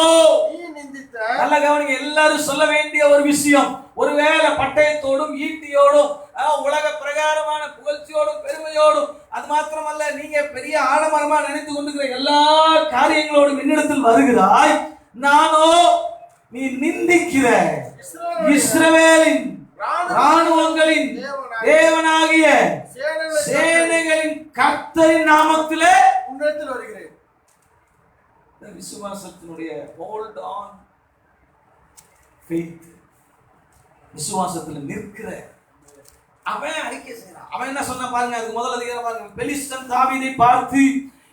நல்ல கவனிங்க. எல்லாரும் சொல்ல வேண்டிய ஒரு விஷயம், ஒருவேளை பட்டயத்தோடும் ஈட்டியோடும் உலக பிரகாரமான புகழ்ச்சியோடும் பெருமையோடும், அது மாத்திரமல்ல நீங்க பெரிய ஆடம்பரமா நினைத்து கொண்டிருக்கிற எல்லா காரியங்களோடும் என்னிடத்தில் வருகிறாய். நானோ நீ நிந்திக்கிற இஸ்ரவேலின் ராணுவங்களின் தேவனாகிய சேனைகளின் கர்த்தரின் நாமத்திலே உன்னிடத்தில் வருகிறேன். விசுவாசத்தினுடைய ஹோல்ட் ஆன் ஃபெய்த், விசுவாசத்தில் நிற்கிற அவன் அறிக்கை செய்யறான். அவன் என்ன சொன்ன பாருங்க, அதுக்கு முதல் அதிகாரம் பாருங்க. பெலிஸ்தன் தாவீதை பார்த்து,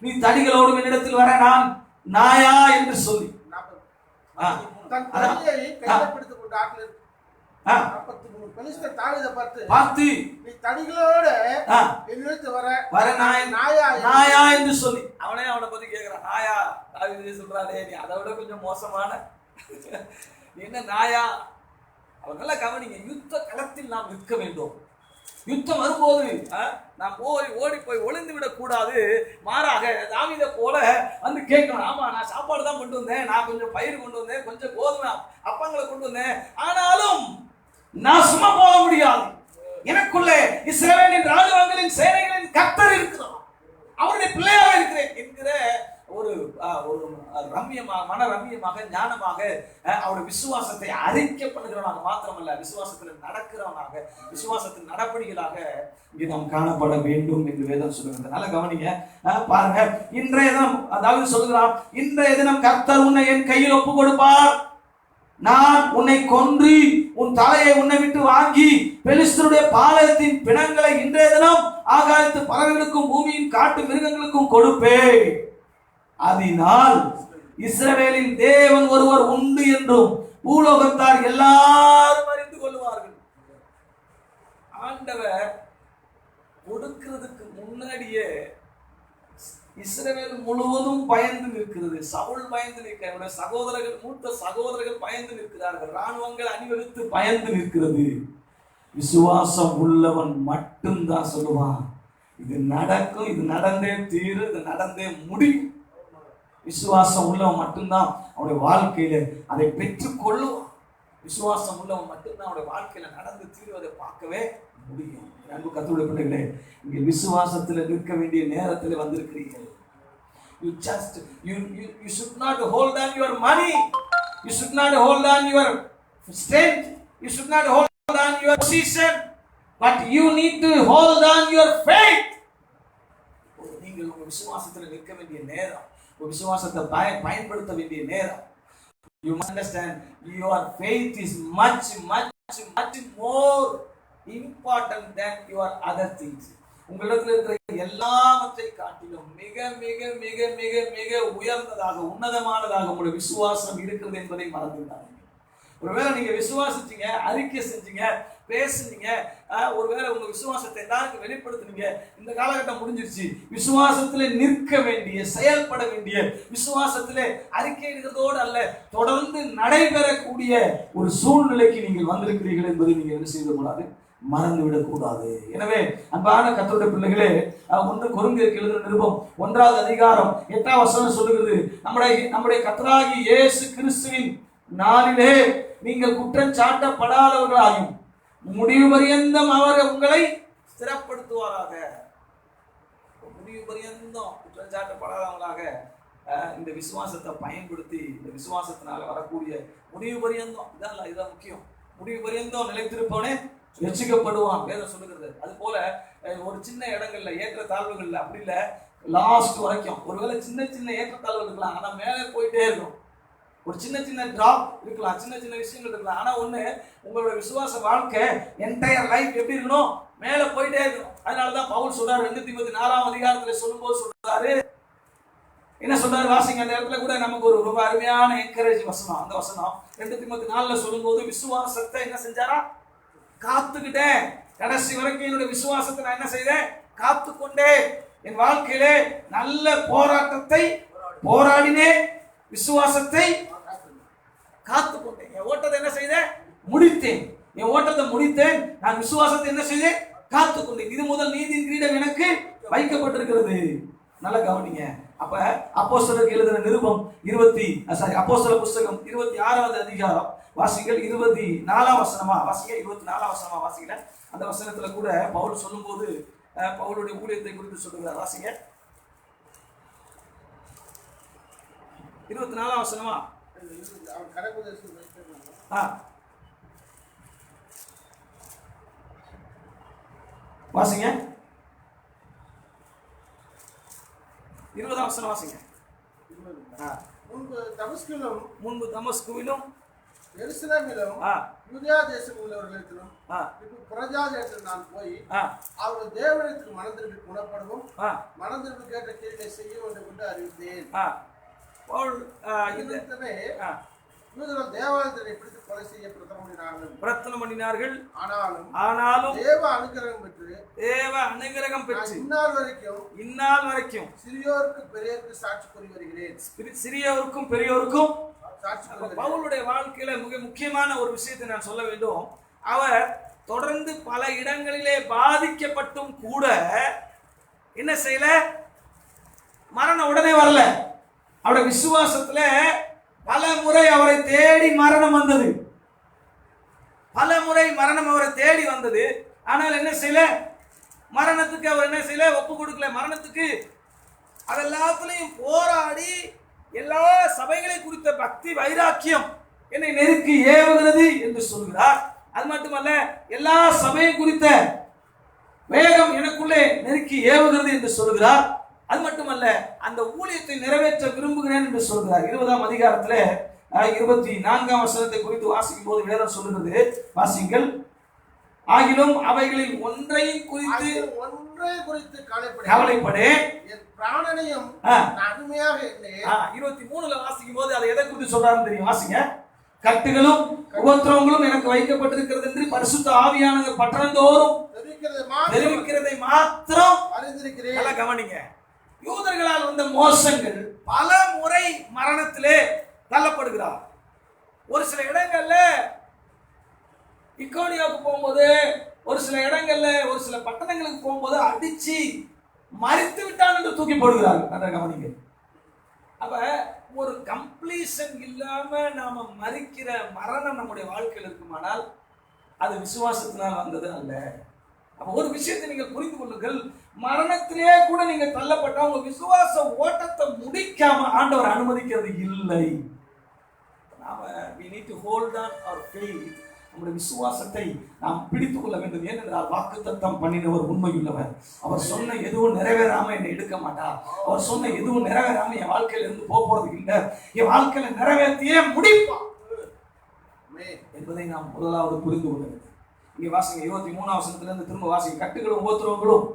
நீ தடிகளோடு என்னிடத்தில் வர நான் நாயா என்று சொல்லி பார்த்து நீ தடிகளோடு என்னிடத்தில் வர நாயா என்று சொல்லி அவனே அவனை பத்தி கேட்கிறான். நாயா தாவீது சொல்றானே, நீ அதை விட கொஞ்சம் மோசமான என்ன நாயா? அவர் நல்லா கவனிங்க. யுத்த களத்தில் நாம் நிற்க வேண்டும். யுத்தம் வரும்போது நாம் ஓடி போய் ஒளிந்து விடக் கூடாது. மாறாக தாவீதை போல வந்து கேட்கணும். ஆமா, நான் சாப்பாடு தான் கொண்டு வந்தேன், நான் கொஞ்சம் பயிர் கொண்டு வந்தேன், கொஞ்சம் கோதுமை அப்பங்களை கொண்டு வந்தேன், ஆனாலும் நான் சும்மா போக முடியாது. எனக்குள்ளே இஸ்ரவேலின் ராணுவங்களின் சேனைகளின் கர்த்தர் இருக்கிறார், அவருடைய பிள்ளையாக இருக்கிறேன் என்கிற ஒரு ரம்யமாக, மன ரம்யமாக, ஞானமாக அவருடைய விசுவாசத்தை அறிக்கை பண்ணுகிறவனாக மாத்திரமல்ல, விசுவாசத்தில் நடக்கிறவனாக, விசுவாசத்தின் நடப்படிகளாக இங்கே நாம் காணப்பட வேண்டும் என்று வேதம் சொல்லுகிறது. நல்ல கவனிங்க பாருங்க. இன்றைய தினம் அதாவது சொல்லுகிறான், இன்றைய தினம் கர்த்தர் உன்னை என் கையில் ஒப்பு கொடுப்பார், நான் உன்னை கொன்று உன் தலையை உன்னை விட்டு வாங்கி பெலிஸ்தருடைய பாளையத்தின் பிணங்களை இன்றைய தினம் ஆகாயத்து பறவைகளுக்கும் பூமியின் காட்டு மிருகங்களுக்கும் கொடுப்பேன். அதனால் இஸ்ரவேலின் தேவன் ஒருவர் உண்டு என்றும் பூலோகத்தார் எல்லாரும் அறிந்து கொள்வார்கள். ஆண்டவர் கொடுக்கிறதுக்கு முன்னாடியே இஸ்ரவேல் முழுவதும் பயந்து நிற்கிறது. சவுல் பயந்து நிற்கிறார், சகோதரர்கள், மூத்த சகோதரர்கள் பயந்து நிற்கிறார்கள், ராணுவங்கள் அணிவகுத்து பயந்து நிற்கிறது. விசுவாசம் உள்ளவன் மட்டும்தான் சொல்லுவான், இது நடக்கும், இது நடந்தே தீரும், இது நடந்தே முடியும். விசுவாசம் உள்ளவன் மட்டும்தான் அவனுடைய வாழ்க்கையில அதை பெற்றுக் கொள்ளுவான். விசுவாசம் உள்ளவன் மட்டும்தான் அவனுடைய வாழ்க்கையில நடந்து தீர்வதை பார்க்கவே முடியும். அன்பு கர்த்தருடைய பிள்ளைகளே, இங்கே விசுவாசத்தில் நிற்க வேண்டிய நேரத்தில் வந்திருக்கிறீர்கள். You should not hold on your money, you should not hold on your strength, you should not hold on your position, but you need to hold on your faith. நீங்கள் உங்கள் விசுவாசத்தில் நிற்க வேண்டிய நேரம், உங்கள் விசுவாசத்தை பயன்படுத்த வேண்டிய நேரம். You must understand your faith is much more important than your other things. உங்களிடத்தில் இருக்கிற எல்லாவற்றை காட்டிலும் மிக மிக மிக மிக மிக உயர்ந்ததாக, உன்னதமானதாக உங்களுடைய விசுவாசம் இருக்கிறது என்பதை மறந்துவிடாதீங்க. ஒருவேளை நீங்க விசுவாசிச்சீங்க, அறிக்கை செஞ்சீங்க, பேசுனீங்க, ஒருவேளை உங்க விசுவாசத்தை எல்லாருக்கும் வெளிப்படுத்துனீங்க, இந்த காலகட்டம் முடிஞ்சிருச்சு. விசுவாசத்திலே நிற்க வேண்டிய, செயல்பட வேண்டிய, விசுவாசத்திலே அறிக்கை எடுக்கிறதோடு அல்ல, தொடர்ந்து நடைபெறக்கூடிய ஒரு சூழ்நிலைக்கு நீங்கள் வந்திருக்கிறீர்கள் என்பதை நீங்க என்ன செய்யக்கூடாது, மறந்துவிடக் கூடாது. எனவே அன்பான கர்த்தருடைய பிள்ளைகளே, 1 கொரிந்தியருக்கு எழுதின நிருபம் 1வது அதிகாரம் 8வது வசனம் சொல்லுகிறது, நம்முடைய கர்த்தராகிய இயேசு கிறிஸ்துவின் நாளிலே நீங்கள் குற்றம் சாட்டப்படாதவர்களாயும் முடிவு பரியந்தம் அவர் உங்களை ஸ்திரப்படுத்துவாராக. முடிவு பரியந்தம் குற்றம் சாட்டப்படாதவங்களாக இந்த விசுவாசத்தை பயன்படுத்தி, இந்த விசுவாசத்தினால வரக்கூடிய முடிவு பரியந்தம், இதான் முக்கியம். முடிவு பரியந்தம் நிலைத்திருப்பவனே ரட்சிக்கப்படுவான் வேதம் சொல்லுகிறது. அது போல ஒரு சின்ன இடங்கள்ல ஏற்ற தாழ்வுகள்ல அப்படி இல்ல, லாஸ்ட் வரைக்கும் ஒருவேளை சின்ன சின்ன ஏற்றத்தாழ்வு இருக்கலாம், ஆனா மேலே போயிட்டே இருக்கும். ஒரு சின்ன சின்ன டிராப் இருக்கலாம், சின்ன சின்ன விஷயங்கள் இருக்கலாம், ஆனா ஒண்ணு, உங்களோட விசுவாச வாழ்க்கை என்டையர் லைஃப் எப்படி இருக்கணும், மேல போயிட்டே இருக்கணும். அதனாலதான் பவுல் சொல்றாரு 2 தீமோத்தேயு 4ஆம் அதிகாரத்துல சொல்லும்போது சொல்றாரு, என்ன சொல்றாரு வாசிங்க. அந்த இடத்துல கூட நமக்கு ஒரு ரொம்ப அருமையான என்கரேஜ் வசனம். அந்த வசனம் 2 தீமோத்தேயு 4ல சொல்லும்போது, விசுவாசத்தை என்ன செஞ்சாரா, காத்துக்கிட்டேன், கடைசி வரைக்கும் என்னுடைய விசுவாசத்தை நான் என்ன செய்தேன், காத்துக்கொண்டே, என் வாழ்க்கையிலே நல்ல போராட்டத்தை போராடினேன், விசுவாசத்தை காத்துக்கொண்டேன், என் ஓட்டத்தை என்ன செய்தேன், முடித்தேன், என் ஓட்டத்தை முடித்தேன், நான் விசுவாசத்தை என்ன செய்தேன், காத்துக்கொண்டேன், இது முதல் நீதியின் கிரீடம் எனக்கு வைக்கப்பட்டிருக்கிறது. நல்லா கவனிங்க. அப்ப அப்போஸ்தலருக்கு எழுதின நிருபம் அப்போஸ்தலர் புஸ்தகம் 26வது அதிகாரம் வாசிங்கள், 24ஆம் வசனமா வாசிங்க, 24ஆம் வசனமா வாசிக்கல. அந்த வசனத்துல கூட பவுல் சொல்லும்போது பவுலுடைய ஊழியத்தை குறித்து சொல்லுகிறார். வாசிங்க 24ஆம் வசனமா. வாசிங்க 20ஆம் வசனம் வாசிங்க. முன்பு தமஸ்குவிலும் எருசலேமிலும் யூதேயா தேசம் உள்ளவர்களிடத்திலும் பிரஜா தேசத்தில் நான் போய் அவர்கள் தேவனிடத்துக்கு மனதிற்கு குணப்படவும் மனதிற்கு கேட்ட கீழே செய்ய வேண்டும் என்று அறிவித்தேன். யூதர்கள் தேவாலயத்தை பிடித்து கொலை செய்ய பிரயத்தனம் பண்ணினார்கள். ஆனாலும் தேவ அனுகிரகம் பெற்று இந்நாள் வரைக்கும் சிறியோருக்கும் பெரியோருக்கும் சாட்சி கூறி வருகிறேன். சிறியோருக்கும் பெரியோருக்கும் பவுலுடைய வாழ்க்கையில மிக முக்கியமான ஒரு விஷயத்தை நான் சொல்ல வேண்டும். அவர் தொடர்ந்து பல இடங்களிலே பாதிக்கப்பட்டும் கூட என்ன செய்யல, மரணம் உடனே வரல. அவருடைய விசுவாசத்துல பல முறை அவரை தேடி மரணம் வந்தது. பல முறை மரணம் அவரை தேடி வந்தது. ஆனால் என்ன செய்யல, மரணத்துக்கு அவர் என்ன செய்யல, ஒப்பு கொடுக்கல. மரணத்துக்கு அதெல்லாத்துலையும் போராடி எல்லா சபைகளை குறித்த பக்தி வைராக்கியம் என்னை நெருக்கி ஏவுகிறது என்று சொல்கிறார். அது மட்டுமல்ல, எல்லா சபையை குறித்த வேகம் எனக்குள்ளே நெருக்கி ஏவுகிறது என்று சொல்கிறார். அது மட்டுமல்ல, அந்த ஊழியத்தை நிறைவேற்ற விரும்புகிறேன் என்று சொல்கிறார். 20ஆம் அதிகாரத்துல 24ஆம் வசனத்தை குறித்து வாசிக்கும் போது வேதம் சொல்லுகிறது, வாசிங்கள். ஆகிலும் அவைகளில் ஒன்றை குறித்து கவலைப்படேன், என் பிராணனையும் அருமையாக எண்ணேன். 23ல வாசிக்கும் போது அதை எதை குறித்து சொல்றாருன்னு தெரியும், வாசிங்க. கட்டுகளும் உபத்திரவங்களும் எனக்கு வைக்கப்பட்டிருக்கிறது என்று பரிசுத்த ஆவியானவர் பட்டணந்தோறும் தெரிவிக்கிறதை மாத்திரம் அறிந்திருக்கிறேன். நல்லா கவனிங்க. யூதர்களால் வந்த மோசங்கள் பல முறை மரணத்திலே தள்ளப்படுகிறார். ஒரு சில இடங்கள்ல இக்கோனியாவுக்கு போகும்போது, ஒரு சில இடங்கள்ல ஒரு சில பட்டணங்களுக்கு போகும்போது அடிச்சு மறித்து விட்டான் என்று தூக்கி போடுகிறார்கள். நல்லா கவனிங்க. அப்ப ஒரு கம்ப்ளீஷன் இல்லாம நாம மறிக்கிற மரணம் நம்முடைய வாழ்க்கையில் இருக்குமானால் அது விசுவாசத்தினால் வந்தது அல்ல. அப்ப ஒரு விஷயத்தை நீங்கள் புரிந்து கொள்ளுங்கள், மரணத்திலே கூட நீங்க தள்ளப்பட்ட உங்க விசுவாச ஓட்டத்தை முடிக்காம ஆண்டவர் அனுமதிக்கிறது இல்லை. நாம we need to hold on our faith. நம்முடைய விசுவாசத்தை நாம் பிடித்துக் கொள்ள வேண்டும். ஏனென்றால் வாக்குத்தத்தம் பண்ணினவர் உண்மையுள்ளவர். அவர் சொன்ன எதுவும் நிறைவேறாம என்னை எடுக்க மாட்டார். அவர் சொன்ன எதுவும் நிறைவேறாம என் வாழ்க்கையில இருந்து போறது இல்லை. என் வாழ்க்கையில நிறைவேற்றியே முடிப்பான் என்பதை நாம் முதலாவது புரிந்து கொள்ள வேண்டும். இங்க வாசிங்க, 23ஆம் வசனத்துல இருந்து திரும்ப வாசிங்க. கட்டுகளும் உபத்திரவங்களும்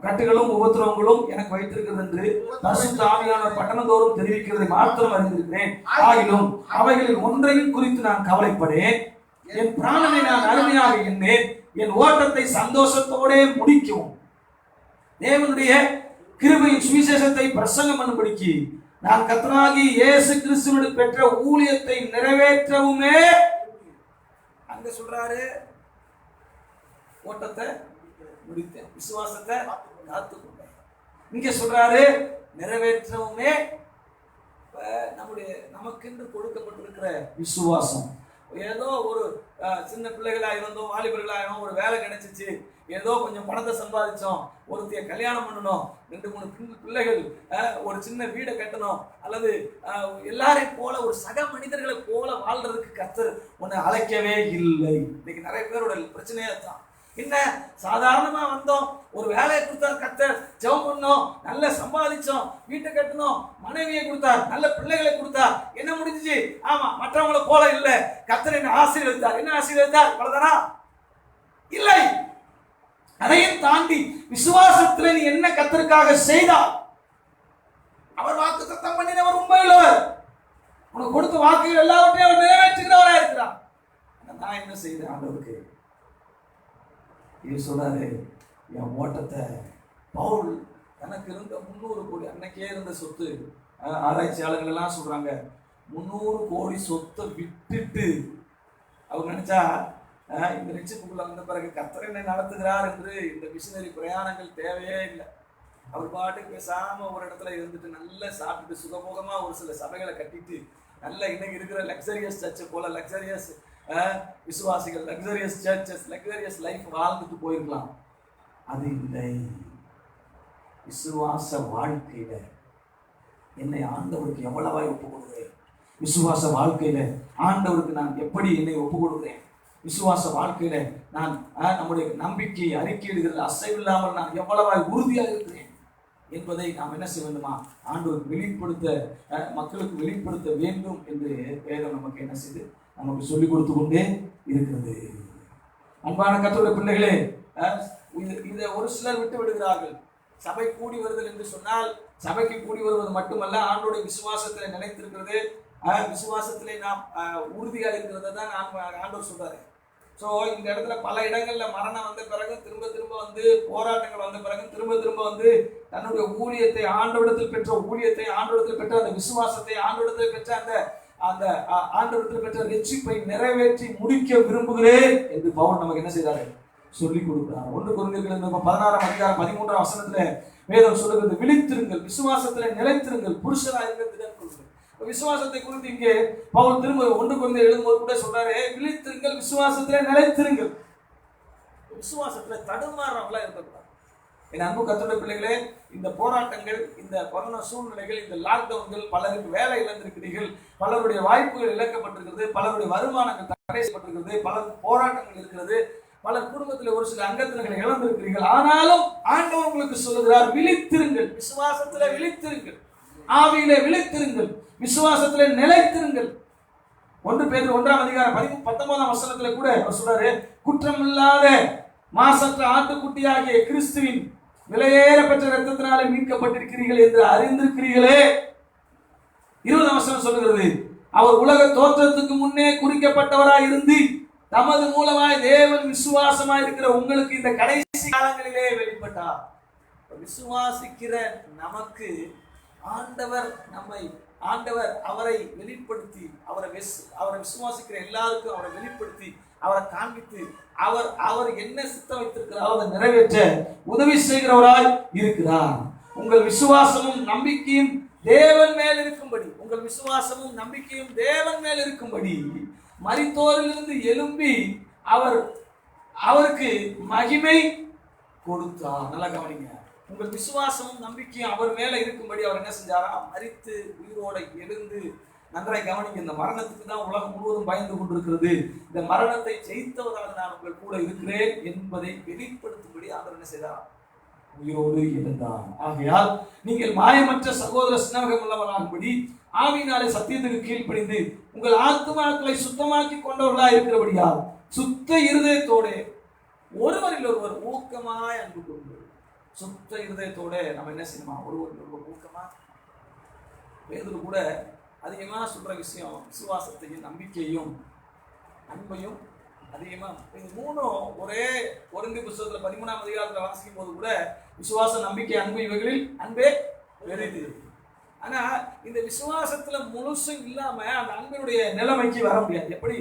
கட்டுகளும் உபத்திரவங்களும் எனக்கு வைத்திருக்கிறது என்று பரிசுத்த ஆவியானவர் பட்டணந்தோறும் தெரிவிக்கிறதை மாத்திரம் அறிந்திருக்கிறேன். ஆகிலும் அவைகளில் ஒன்றையும் குறித்து நான் கவலைப்படேன், என் பிராணனை நான் அருமையாக எண்ணேன், என் ஓட்டத்தை சந்தோஷத்தோட முடிக்கவும் தேவனுடைய கிருபையின் சுவிசேஷத்தை பிரசங்கம் பண்ணும்படிக்கு நான் கர்த்தராகிய இயேசு கிறிஸ்துவிடம் பெற்ற ஊழியத்தை நிறைவேற்றவுமே. அங்க சொல்றாரு, ஓட்டத்தை முடித்தேன், விசுவாசத்தை காத்துக்கொண்டேன். இங்க சொல்றாரு நிறைவேற்றவுமே. நமக்கென்று கொடுக்கப்பட்டிருக்கிற விசுவாசம், ஏதோ ஒரு சின்ன பிள்ளைகளாக இருந்தோம், வாலிபர்களாக இருந்தோம், ஒரு வேலை கிடைச்சிச்சு, ஏதோ கொஞ்சம் பணத்தை சம்பாதிச்சோம், ஒருத்தைய கல்யாணம் பண்ணணும், 2-3 பிள்ளைகள், ஒரு சின்ன வீடை கட்டணும், அல்லது எல்லாரையும் போல ஒரு சக மனிதர்களை போல வாழ்றதுக்கு கர்த்தர் ஒன்று அழைக்கவே இல்லை. இன்னைக்கு நிறைய பேரோட பிரச்சனையே தான். என்ன, சாதாரணமா வந்தோம், ஒரு வேலையை கொடுத்தார் கர்த்தர், ஜெபம் பண்ணோம், நல்ல சம்பாதிச்சோம், வீட்டை கட்டணும், மனைவியை கொடுத்தார், நல்ல பிள்ளைகளை கொடுத்தார், என்ன முடிஞ்சிச்சு? ஆமா, மற்றவங்களை போல இல்ல, கர்த்தர் என்ன ஆசீர்வதித்தார். என்ன ஆசீர்வதித்தார்? அவ்வளவுதானா? இல்லை. அதையும் தாண்டி விசுவாசத்துல நீ என்ன கர்த்தருக்காக செய்தார்? அவர் வாக்குத்தத்தம் பண்ணினவர் உண்மையுள்ளவர். உனக்கு கொடுத்த வாக்குகள் எல்லாவற்றையும் அவர் நிறைவேற்றுகிறவராக இருக்கிறார். நான் என்ன செய்தேன் ஆண்டவருக்கு? இது சொல்றாரு, என் ஓட்டத்தை பவுல் எனக்கு இருந்த 300 கோடி, அன்னைக்கே இருந்த சொத்து, ஆராய்ச்சியாளர்கள் எல்லாம் சொல்றாங்க 300 கோடி சொத்தை விட்டுட்டு அவர் நினைச்சா இந்த ரட்சிப்புக்குள்ள வந்த பிறகு கர்த்தர் என்னை நடத்துகிறார் என்று இந்த மிஷனரி பிரயாணங்கள் தேவையே இல்லை. அவர் பாட்டுக்கு பேசாம ஒரு இடத்துல இருந்துட்டு நல்லா சாப்பிட்டு சுகபோகமா ஒரு சில சபைகளை கட்டிட்டு நல்ல இன்னைக்கு இருக்கிற லக்ஸரியஸ் சர்ச்சை போல லக்ஸரியஸ் விசுவாசிகள், லக்ஸரியஸ் சர்ச்சஸ், லக்ஸரியஸ் லைஃப் வாழ்ந்துட்டு போயிருக்கலாம். அது இல்லை. விசுவாச வாழ்க்கையில என்னை ஆண்டவருக்கு எவ்வளவாய் ஒப்பு கொடுக்கிறேன், விசுவாச வாழ்க்கையில ஆண்டவருக்கு நான் எப்படி என்னை ஒப்பு கொடுக்கிறேன், விசுவாச வாழ்க்கையில நான் நம்முடைய நம்பிக்கை அறிக்கையிடுகிறது அசைவில்லாமல் நான் எவ்வளவாய் உறுதியாக இருக்கிறேன் என்பதை நாம் என்ன செய்ய வேண்டுமா? ஆண்டவருக்கு வெளிப்படுத்த, மக்களுக்கு வெளிப்படுத்த வேண்டும் என்று வேதம் நமக்கு என்ன செய்து நமக்கு சொல்லிக் கொடுத்து கொண்டே இருக்கிறது. அன்பான கர்த்தருடைய பிள்ளைகளே, இதை ஒரு சிலர் விட்டு விடுகிறார்கள். சபை கூடி வருதல் என்று சொன்னால் சபைக்கு கூடி வருவது மட்டுமல்ல, ஆண்டோடைய விசுவாசத்திலே நிலைத்திருக்கிறது, விசுவாசத்திலே நாம் உறுதியாக இருக்கிறத தான் ஆண்டவர் சொல்றாரு. ஸோ இந்த இடத்துல பல இடங்கள்ல மரணம் வந்த பிறகு திரும்ப திரும்ப வந்து போராட்டங்கள் வந்த பிறகு திரும்ப திரும்ப வந்து தன்னுடைய ஊழியத்தை, ஆண்டவரிடத்தில் பெற்ற ஊழியத்தை, ஆண்டவரிடத்தில் பெற்ற அந்த விசுவாசத்தை, ஆண்டவரிடத்தில் பெற்ற அந்த ஆண்டவரிடத்தில் பெற்ற ரட்சிப்பை நிறைவேற்றி முடிக்க விரும்புகிறேன் என்று பவுல் நமக்கு என்ன செய்தாரு? சொல்லிக் கொடுக்கிறார். 1 கொரிந்தியர் 16ஆம் அதிகாரம் 13ஆம் வசனத்துல வேதம் சொல்லுகிறது, விழித்திருங்கள், விசுவாசத்திலே நிலைத்திருங்கள், புருஷராயிருங்கள், திடன் கொள்ளுங்கள். விசுவாசத்தை குறித்து இங்கே பவுல் திரும்ப 1 கொரிந்தியர் எழுதும்போது கூட சொல்றாரு, விழித்திருங்கள், விசுவாசத்திலே நிலைத்திருங்கள். விசுவாசத்துல தடுமாறவங்களா இருக்கக்கூடாது. என் அன்பு கர்த்தருடைய பிள்ளைகளே, இந்த போராட்டங்கள், இந்த கொரோனா சூழ்நிலைகள், இந்த லாக்டவுன்கள், பலருக்கு வேலை இழந்திருக்கிறீர்கள், பலருடைய வாய்ப்புகள் இழக்கப்பட்டிருக்கிறது, பலருடைய வருமானங்கள் தடை செய்யப்பட்டிருக்கிறது, பலருக்கு போராட்டங்கள் இருக்கிறது, பலர் குடும்பத்தில் ஒரு சில அங்கத்தினர்களை இழந்திருக்கிறீர்கள். ஆனாலும் ஆண்டவர் உங்களுக்கு சொல்லுகிறார், விழித்திருங்கள், விசுவாசத்திலே விழித்திருங்கள், ஆவியிலே விழித்திருங்கள், விசுவாசத்திலே நிலைத்திருங்கள். 1 பேதுரு 1ஆம் அதிகாரம் 19ஆம் வசனத்துல கூட அவர் சொல்றாரு, குற்றமில்லாத மாசற்ற ஆட்டுக்குட்டியாகிய கிறிஸ்துவின் விலையேற பெற்ற இரத்தத்தினாலே மீட்கப்பட்டிருக்கிறீர்கள் என்று அறிந்திருக்கிறீர்களே. 20ஆம் வசனம் சொல்லுகிறது, அவர் உலக தோற்றத்துக்கு முன்னே குறிக்கப்பட்டவராய் இருந்து தமது மூலமாய் தேவன் விசுவாசமாய் இருக்கிற உங்களுக்கு இந்த கடைசி காலங்களிலே வெளிப்பட்டார். விசுவாசிக்கிற நமக்கு ஆண்டவர் அவரை வெளிப்படுத்தி, அவரை விசுவாசிக்கிற எல்லாருக்கும் அவரை வெளிப்படுத்தி, அவரை காண்பித்து, அவர் என்ன சித்தம் வைத்திருக்கிறாரோ அதை நிறைவேற்ற உதவி செய்கிறவராய் இருக்கிறார். உங்கள் விசுவாசமும் நம்பிக்கையும் தேவன் மேல் இருக்கும்படி, உங்கள் விசுவாசமும் நம்பிக்கையும் தேவன் மேல் இருக்கும்படி மரித்தோரிலிருந்து எழும்பி அவருக்கு மகிமை கொடுத்தார். நல்லா கவனிங்க, உங்கள் விசுவாசமும் நம்பிக்கையும் அவர் மேல இருக்கும்படி அவர் என்ன செஞ்சாரா? மரித்து உயிரோட எழுந்து. நன்றாய் கவனிங்க, இந்த மரணத்துக்கு தான் உலகம் முழுவதும் பயந்து கொண்டிருக்கிறது. இந்த மரணத்தை ஜெயித்தவராக நான் உங்கள் கூட இருக்கிறேன் என்பதை வெளிப்படுத்தும்படி அவர் என்ன செய்தார்? உயிரோடு எழுந்தார். ஆகையால் நீங்கள் மாயமற்ற சகோதர சிநேகம் உள்ளவராகும்படி ஆவியினாலே சத்தியத்துக்கு கீழ்ப்படிந்து உங்கள் ஆத்துமாக்களை சுத்தமாக்கி கொண்டவர்களாக இருக்கிறபடியால் சுத்த இருதயத்தோட ஒருவரில் ஒருவர் ஊக்கமாய் அன்பு கொண்டு, சுத்த இருதயத்தோட நம்ம என்ன செய்யணுமா? ஒருவரில் ஒருவர் ஊக்கமா. பேதுரு கூட அதிகமா சொல்ற விஷயம் விசுவாசத்தையும் நம்பிக்கையும் அன்பையும் அதிகமா. இது மூணும் ஒரே கொரிந்தியர் புத்தகத்துல 13ஆம் அதிகாரத்துல வாசிக்கும் போது கூட விசுவாசம், நம்பிக்கை, அன்பு, இவைகளில் அன்பே பெரிது. ஆனா இந்த விசுவாசத்துல முழுசும் இல்லாம அந்த அன்பினுடைய நிலைமைக்கு வர முடியாது. எப்படி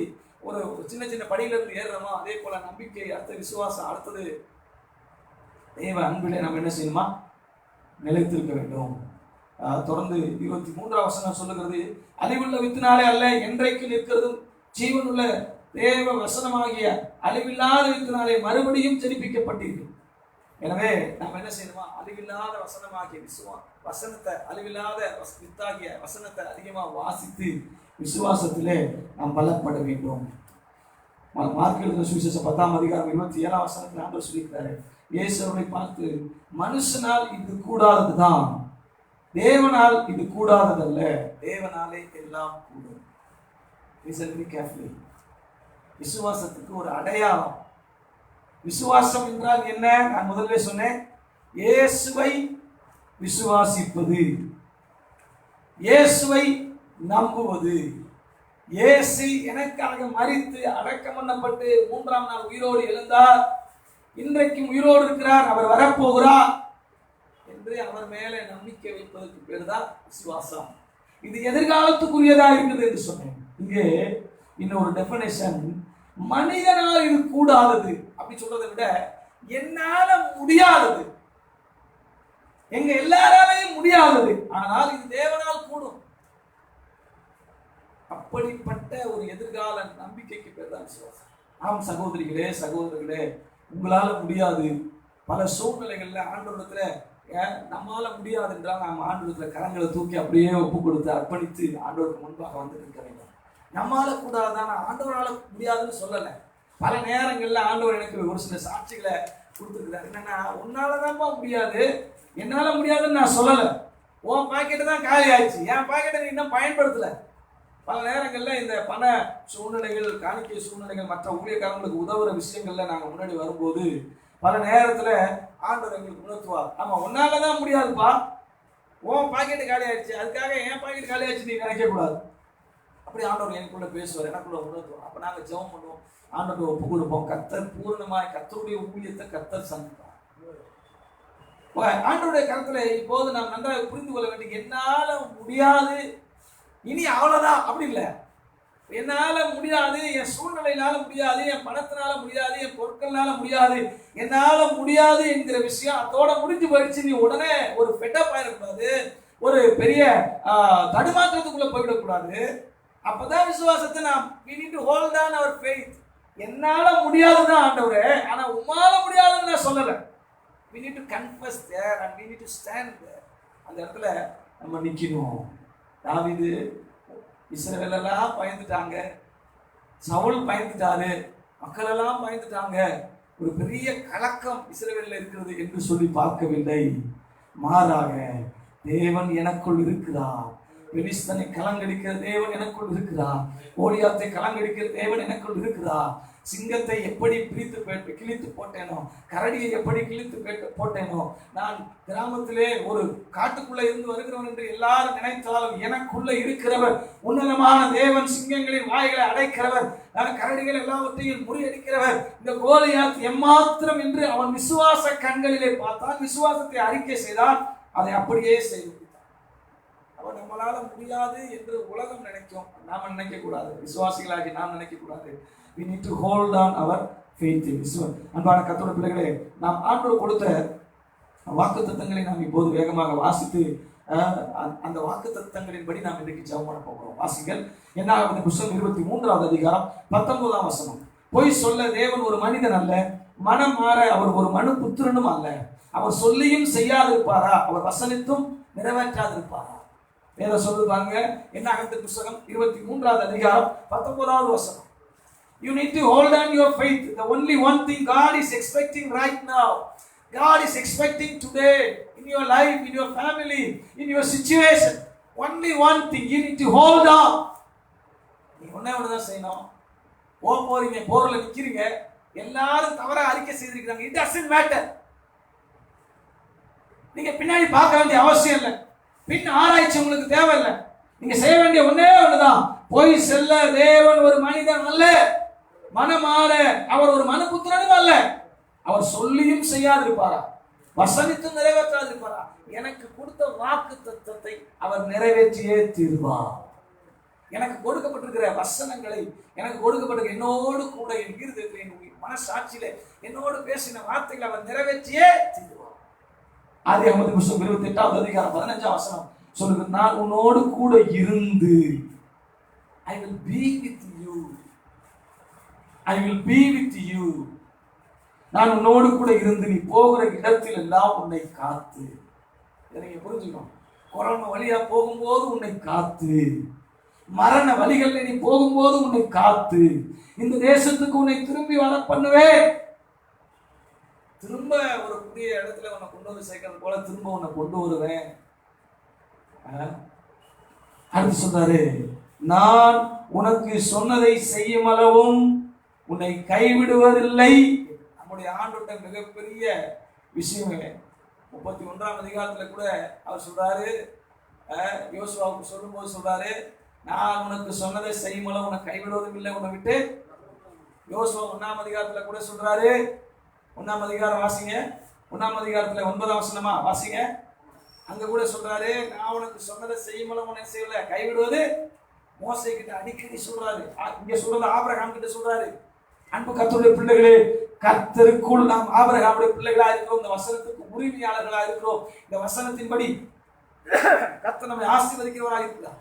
ஒரு சின்ன சின்ன படியில இருந்து ஏறுறோமோ அதே போல நம்பிக்கை, அடுத்த விசுவாசம், அடுத்தது தேவ அன்பிலே நம்ம என்ன செய்யணுமா? நிலைத்திருக்க வேண்டும். தொடர்ந்து 23ஆம் வசனம் சொல்லுகிறது, அழிவுள்ள வித்தினாலே அல்ல, என்றைக்கு நிற்கிறதும் ஜீவனுள்ள தேவ வசனமாகிய அழிவில்லாத வித்தினாலே மறுபடியும் ஜெனிப்பிக்கப்பட்டீர்கள். எனவே நாம் என்ன செய்யணுமா? அழிவில்லாத வசனமாகிய வசனத்தை, அழிவில்லாத வித்தாகிய வசனத்தை அதிகமாக வாசித்து விசுவாசத்திலே நாம் பலப்பட வேண்டும். மார்க் எழுதின சுவிசேஷம் 10ஆம் அதிகாரம் 27ஆம் வசனத்தில் ஆண்டவர் சொல்லியிருக்கிறாரு, இயேசு அவரை பார்த்து, மனுஷனால் இது கூடாததுதான், தேவனால் இது கூடாததல்ல, தேவனாலே எல்லாம் கூடும். விசுவாசத்துக்கு ஒரு அடையாளம். விசுவாசம் என்றால் என்ன? நான் முதல்ல சொன்னேன், இயேசுவை விசுவாசிப்பது, இயேசுவை நம்புவது. இயேசு எனக்காக மரித்து அடக்கம் பண்ணப்பட்டு 3ஆம் நாள் உயிரோடு எழுந்தார், இன்றைக்கும் உயிரோடு இருக்கிறார், அவர் வரப்போகிறார் என்று அவர் மேலே நம்பிக்கை வைப்பதற்கு பேர் தான் விசுவாசம். இது எதிர்காலத்துக்குரியதா இருக்குது என்று சொன்னேன். இங்கே இன்னொரு டெஃபினேஷன், மனிதனால் இது கூடாதது அப்படி சொல்றதை விட என்னால முடியாதது, எங்க எல்லாராலையும் முடியாதது, ஆனால் இது தேவனால் கூடும். அப்படிப்பட்ட ஒரு எதிர்கால நம்பிக்கைக்கு பேர் தான் விசுவாசம். ஆம் சகோதரிகளே, சகோதரர்களே, உங்களால முடியாது. பல சூழ்நிலைகள்ல ஆண்டவரிடத்துல நம்மளால முடியாது என்றால் நாம் ஆண்டவரிடத்துல கரங்களை தூக்கி அப்படியே ஒப்பு கொடுத்து அர்ப்பணித்து ஆண்டவருக்கு முன்பாக வந்து நிற்க வேண்டும். நம்மளால கூடாதுதான், ஆண்டவரால முடியாதுன்னு சொல்லலை. பல நேரங்கள்ல ஆண்டவர் எனக்கு ஒரு சில சாட்சிகளை கொடுத்துருக்கிறார். என்னன்னா, உன்னாலதான்ப்பா முடியாது, என்னால முடியாதுன்னு நான் சொல்லலை. உன் பாக்கெட்டு தான் காலி ஆயிடுச்சு, என் பாக்கெட்டை நீ இன்னும் பயன்படுத்தலை. பல நேரங்களில் இந்த பண சூழ்நிலைகள், காணிக்கை சூழ்நிலைகள், மற்ற ஊழியக்காரங்களுக்கு உதவுற விஷயங்கள்ல நாங்கள் முன்னாடி வரும்போது பல நேரத்தில் ஆண்டவர் எங்களுக்கு உணர்த்துவார், ஆமாம் உன்னால தான் முடியாதுப்பா, உன் பாக்கெட்டு காலி ஆயிடுச்சு, அதுக்காக என் பாக்கெட் காலி ஆயிடுச்சு நீ நினைக்கக்கூடாது. அப்படி ஆண்டவர் எனக்குள்ள பேசுவார், எனக்குள்ள உணர்த்துவார். அப்போ நாங்கள் ஜெபம் பண்ணுவோம், ஆண்டவர் ஒப்பு கொடுப்போம். கர்த்தர் பூர்ணமாய் கர்த்தருடைய ஊழியத்தை கர்த்தர் சந்திப்பார். ஆண்டவருடைய கருத்துல இப்போது நாம் நன்றாக புரிந்து கொள்ள வேண்டிய, என்னால முடியாது இனி அவ்வளவுதான் அப்படி இல்லை. என்னால முடியாது, என் சூழ்நிலையினால முடியாது, என் பணத்தினால முடியாது, என் பொருட்கள்னால முடியாது, என்னால முடியாது என்கிற விஷயம் அதோட முடிஞ்சு போயிடுச்சு. நீ உடனே ஒரு பெட்டப் ஆயிடக்கூடாது, ஒரு பெரிய தடுமாற்றத்துக்குள்ள போயிடக்கூடாது. அப்பதான் விசுவாசத்தை நாம் we need to hold on our faith. என்னால முடியாதுதான் ஆண்டவரே, ஆனா உம்மால முடியாதுன்னு நான் சொல்லலை. we need to confess there and we need to stand there. அந்த இடத்துல நம்ம நிக்கணும். தாவீது, இஸ்ரவேல் எல்லாம் பயந்துட்டாங்க, சவுல் பயந்துட்டாரு, மக்கள் எல்லாம் பயந்துட்டாங்க, ஒரு பெரிய கலக்கம் இஸ்ரவேல்ல இருக்கிறது என்று சொல்லி பார்க்கவில்லை. மாறாக தேவன் எனக்குள் இருக்கிறார், பெலிஸ்தனை கலங்கடிக்கிற தேவன் எனக்குள் இருக்கிறார், கோலியாத்தை கலங்கடிக்கிற தேவன் எனக்குள் இருக்கிறார். சிங்கத்தை எப்படி கிழித்து போட்டேனோ, கரடியை எப்படி கிழித்து போட்டேனோ, நான் கிராமத்திலே ஒரு காட்டுக்குள்ள இருந்து வருகிறவன் என்று எல்லாரும் நினைத்தாலும் எனக்குள்ள இருக்கிறவர் உன்னதமான தேவன், சிங்கங்களின் வாய்களை அடைக்கிறவர், கரடிகள் எல்லாவற்றையும் முறியடிக்கிறவர். இந்த கோலியாத் எம்மாத்திரம் என்று அவன் விசுவாச கண்களிலே பார்த்தான், விசுவாசத்தை அறிக்கை செய்தான், அதை அப்படியே செய்து முடித்தான். அவன் நம்மளால முடியாது என்று உலகம் நினைக்கும், நாம நினைக்க கூடாது. விசுவாசிகளாகி நாம் நினைக்க கூடாது. We need to hold on our faith. அன்பான கர்த்தருடைய பிள்ளைகளே, நாம் ஆண்டவர் கொடுத்த வாக்குத்தத்தங்களை நாம் இப்போது வேகமாக வாசித்து அந்த வாக்குத்தத்தங்களின்படி நாம் இன்றைக்கு ஜெபம் பண்ண போகிறோம். வாசிங்கள். என்னாகமத்தின் புத்தகம் 23வது அதிகாரம் 19ஆம் வசனம். பொய் சொல்ல தேவன் ஒரு மனிதன் அல்ல, மனம் மாற அவர் ஒரு மனு புத்திரனும் அல்ல. அவர் சொல்லியும் செய்யாதிருப்பாரா, அவர் வசனித்தும் நிறைவேற்றாதிருப்பாரா? வேத சொல்லுவாங்க. என்னாகமத்தின் புத்தகம் 23வது அதிகாரம் 19வது வசனம். You need to hold on your faith. The only one thing God is expecting right now, God is expecting today in your life, in your family, in your situation. Only one thing you need to hold on. நீ ஒண்ணாதான் செய்யணும். போறீங்க, போர்ல நிக்கிறீங்க, எல்லாரும் தவறா அறிக்கை செய்திருக்கிறாங்க. It doesn't matter. நீங்க பின்னாடி பார்க்க வேண்டிய அவசியம் இல்லை, பின் ஆராய்ச்சி உங்களுக்கு தேவையில்லை. நீங்க செய்ய வேண்டிய ஒன்னே ஒண்ணுதான், போய் செல்ல தேவன் ஒரு மனிதன் அல்ல, மனமாற அவர் ஒரு மனுபுத்திரனும் அல்ல. அவர் சொல்லியும் செய்யாதிருப்பாரா, வசனித்தும் நிறைவேற்றாதிருப்பாரா? எனக்கு கொடுத்த வாக்கு தத்தத்தை அவர் நிறைவேற்றியே தீர்வார். எனக்கு கொடுக்கப்பட்டிருக்கிற வசனங்களை, எனக்கு கொடுக்கப்பட்டிருக்கிற என்னோடு கூட என் இருதயத்தில், என் மனசாட்சியில என்னோடு பேசின வார்த்தைகளை அவர் நிறைவேற்றியே தீர்வார். ஆதியாகமத்தின் புத்தகம் 28வது அதிகாரம் 15ஆம் வசனம் சொல்லுது, நான் உன்னோடு கூட இருந்து I will be with you. I will be with you. நான் உன்னோடு கூட இருந்து நீ போகிற இடத்தில் எல்லாம் உன்னை காத்து. இதை நீங்க புரிஞ்சுக்கணும். கொரோனா வழியா போகும்போது உன்னை காத்து, மரண வழிகளில் நீ போகும்போது உன்னை காத்து, இந்த தேசத்துக்கு உன்னை திரும்பி வர பண்ணுவேன். திரும்ப ஒரு புதிய இடத்துல உன்னை கொண்டு வந்து சேர்க்கறது போல திரும்ப உன்னை கொண்டு வருவேன். அடுத்து சொல்றாரு, நான் உனக்கு சொன்னதை செய்யும் அளவும் உன்னை கைவிடுவதில்லை. நம்முடைய ஆண்டோட்ட மிகப்பெரிய விஷயமே 31ஆம் அதிகாரத்துல கூட அவர் சொல்றாரு, யோசுவாவுக்கு சொல்லும்போது சொல்றாரு, நான் உனக்கு சொன்னதை செய்யும் அளவு உன்னை கைவிடுவதும் இல்லை, உன்னை விட்டு. யோசுவா 1ஆம் அதிகாரத்துல கூட சொல்றாரு, 1ஆம் அதிகாரம் வாசிங்க, 1ஆம் அதிகாரத்துல 9ஆம் வசனமா வாசிங்க. அங்க கூட சொல்றாரு, நான் உனக்கு சொன்னதை செய்யும் அளவு உன்னை செய்யல, கைவிடுவது. மோசே கிட்ட அடிக்கடி சொல்றாரு, இங்க சொல்றது ஆபிரகாம் கிட்ட சொல்றாரு. அன்பு கர்த்தருடைய பிள்ளைகளே, கர்த்தருக்குள் நாம் ஆபிரகாமுடைய பிள்ளைகளா இருக்கிறோம், இந்த வசனத்துக்கு உரிமையாளர்களா இருக்கிறோம். இந்த வசனத்தின்படி கர்த்தர் நம்மை ஆசீர்வதிக்கிறவராக இருக்கிறார்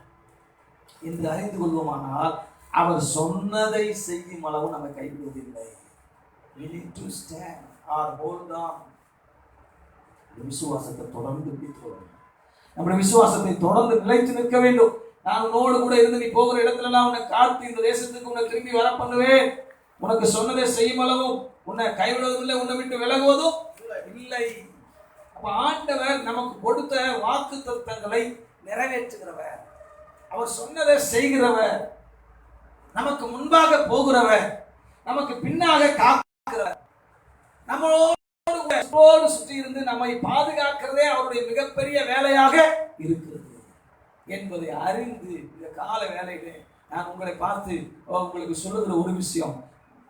என்று அறிந்து கொள்வோமானால், அவர் சொன்னதை செய்யும் அளவு நம்மை கைவிடுவதில்லை. We need to stand or hold on. விசுவாசத்தை தொடர்ந்து பிடித்து, நம்முடைய விசுவாசத்தை தொடர்ந்து நிலைத்து நிற்க வேண்டும். நான் உன்னோடு கூட இருந்து நீ போகிற இடத்துல எல்லாம் உன்னை காத்து, இந்த தேசத்துக்கு உன்னை திரும்பி வர பண்ணுவேன். உனக்கு சொன்னதை செய்யும் அளவும் உன்னை கைவிடுவதும் இல்லை, உன்னை விட்டு விலகுவதும் இல்லை. அப்ப ஆண்டவர் நமக்கு கொடுத்த வாக்கு தத்தங்களை நிறைவேற்றுகிறவர், அவர் சொன்னதை செய்கிறவர், நமக்கு முன்பாக போகிறவர், நமக்கு பின்னாக காக்கிறவர், நம்மளோடு சுற்றி இருந்து நம்மை பாதுகாக்கிறதே அவருடைய மிகப்பெரிய வேலையாக இருக்கிறது என்பதை அறிந்து இந்த கால வேலையிலே நான் உங்களை பார்த்து உங்களுக்கு சொல்லுகிற ஒரு விஷயம்,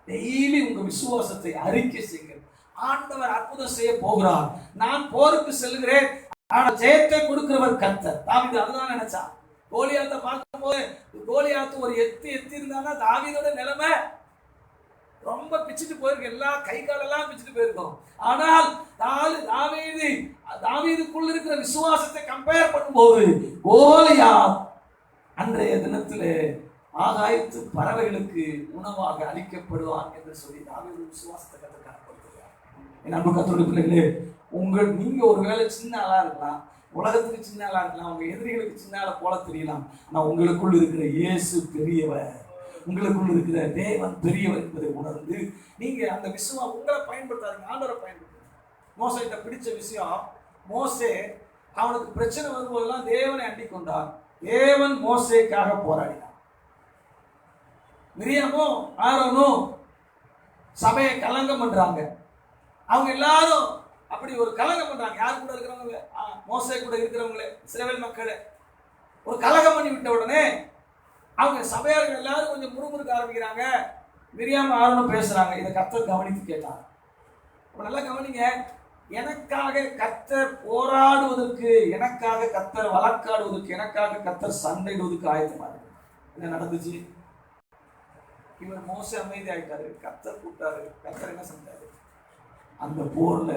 டெய்லி உங்க விசுவாசத்தை அறிக்கை செய்யுங்கள். ஆண்டவர் அற்புதம் செய்ய போகிறார். நான் போருக்கு செல்கிறேன், ஆனால் ஜெயத்தை கொடுக்கிறவர் கர்த்தர். தாவீது அதுதான் நினைச்சான். கோலியாத்தை பார்க்கும்போது கோலியாத்து ஒரு எத்தி இருந்தாங்கன்னா தாவீதோட நிலைமை ரொம்ப பிச்சுட்டு போயிருக்கு, எல்லா கை காலெல்லாம் பிச்சுட்டு போயிருக்கும். ஆனால் தாவீதுக்குள்ள இருக்கிற விசுவாசத்தை கம்பேர் பண்ணும்போது கோலியாத் அன்றைய தினத்திலே ஆகாயத்து பறவைகளுக்கு உணவாக அளிக்கப்படுவான் என்று சொல்லி தாவீது விசுவாசத்தை கற்றுக்காணப்படுகிறார். என் அன்பு கர்த்தருடைய பிள்ளைகளே, நீங்க ஒருவேளை சின்ன ஆளா இருக்கலாம், உலகத்துக்கு சின்ன ஆளா இருக்கலாம், உங்க எதிரிகளுக்கு சின்ன ஆளை போல தெரியலாம். ஆனா உங்களுக்குள் இருக்கிற இயேசு பெரியவர், உங்களுக்குள் இருக்கிற தேவன் பெரியவர் என்பதை உணர்ந்து நீங்க அந்த உங்களை பயன்படுத்தாதீங்க, ஆண்டவரை பயன்படுத்துங்க. மோசேட்ட பிடிச்ச விஷயம், மோசே அவனுக்கு பிரச்சனை வரும்போதெல்லாம் தேவனை அண்டிக் கொண்டார். தேவன் மோசேக்காக போராடினார். மிரியாமும் ஆரோனும் சபையை கலங்கம் பண்றாங்க. அவங்க எல்லாரும் அப்படி ஒரு கலங்கம் பண்றாங்க. யார் கூட இருக்கிறவங்க? மோசே கூட இருக்கிறவங்களே, இஸ்ரவேல் மக்களே ஒரு கலகம் பண்ணி விட்ட உடனே அவங்க சபையார்கள் எல்லாரும் கொஞ்சம் முறுமுறுக்க ஆரம்பிக்கிறாங்க. மிரியாம் ஆரோனும் பேசுறாங்க. இதை கர்த்தர் கவனித்து கேட்டார். அப்ப நல்லா கவனிங்க, எனக்காக கர்த்தர் போராடுவதற்கு, எனக்காக கர்த்தர் வழக்காடுவதற்கு, எனக்காக கர்த்தர் சண்டையிடுவதற்கு ஆயத்தமாக என்ன நடந்துச்சு? இவர் மோசே அமைதி ஆயிட்டாரு, கர்த்தர் கூப்பிட்டாரு. கர்த்தர் என்ன செஞ்சாரு? அந்த போர்ல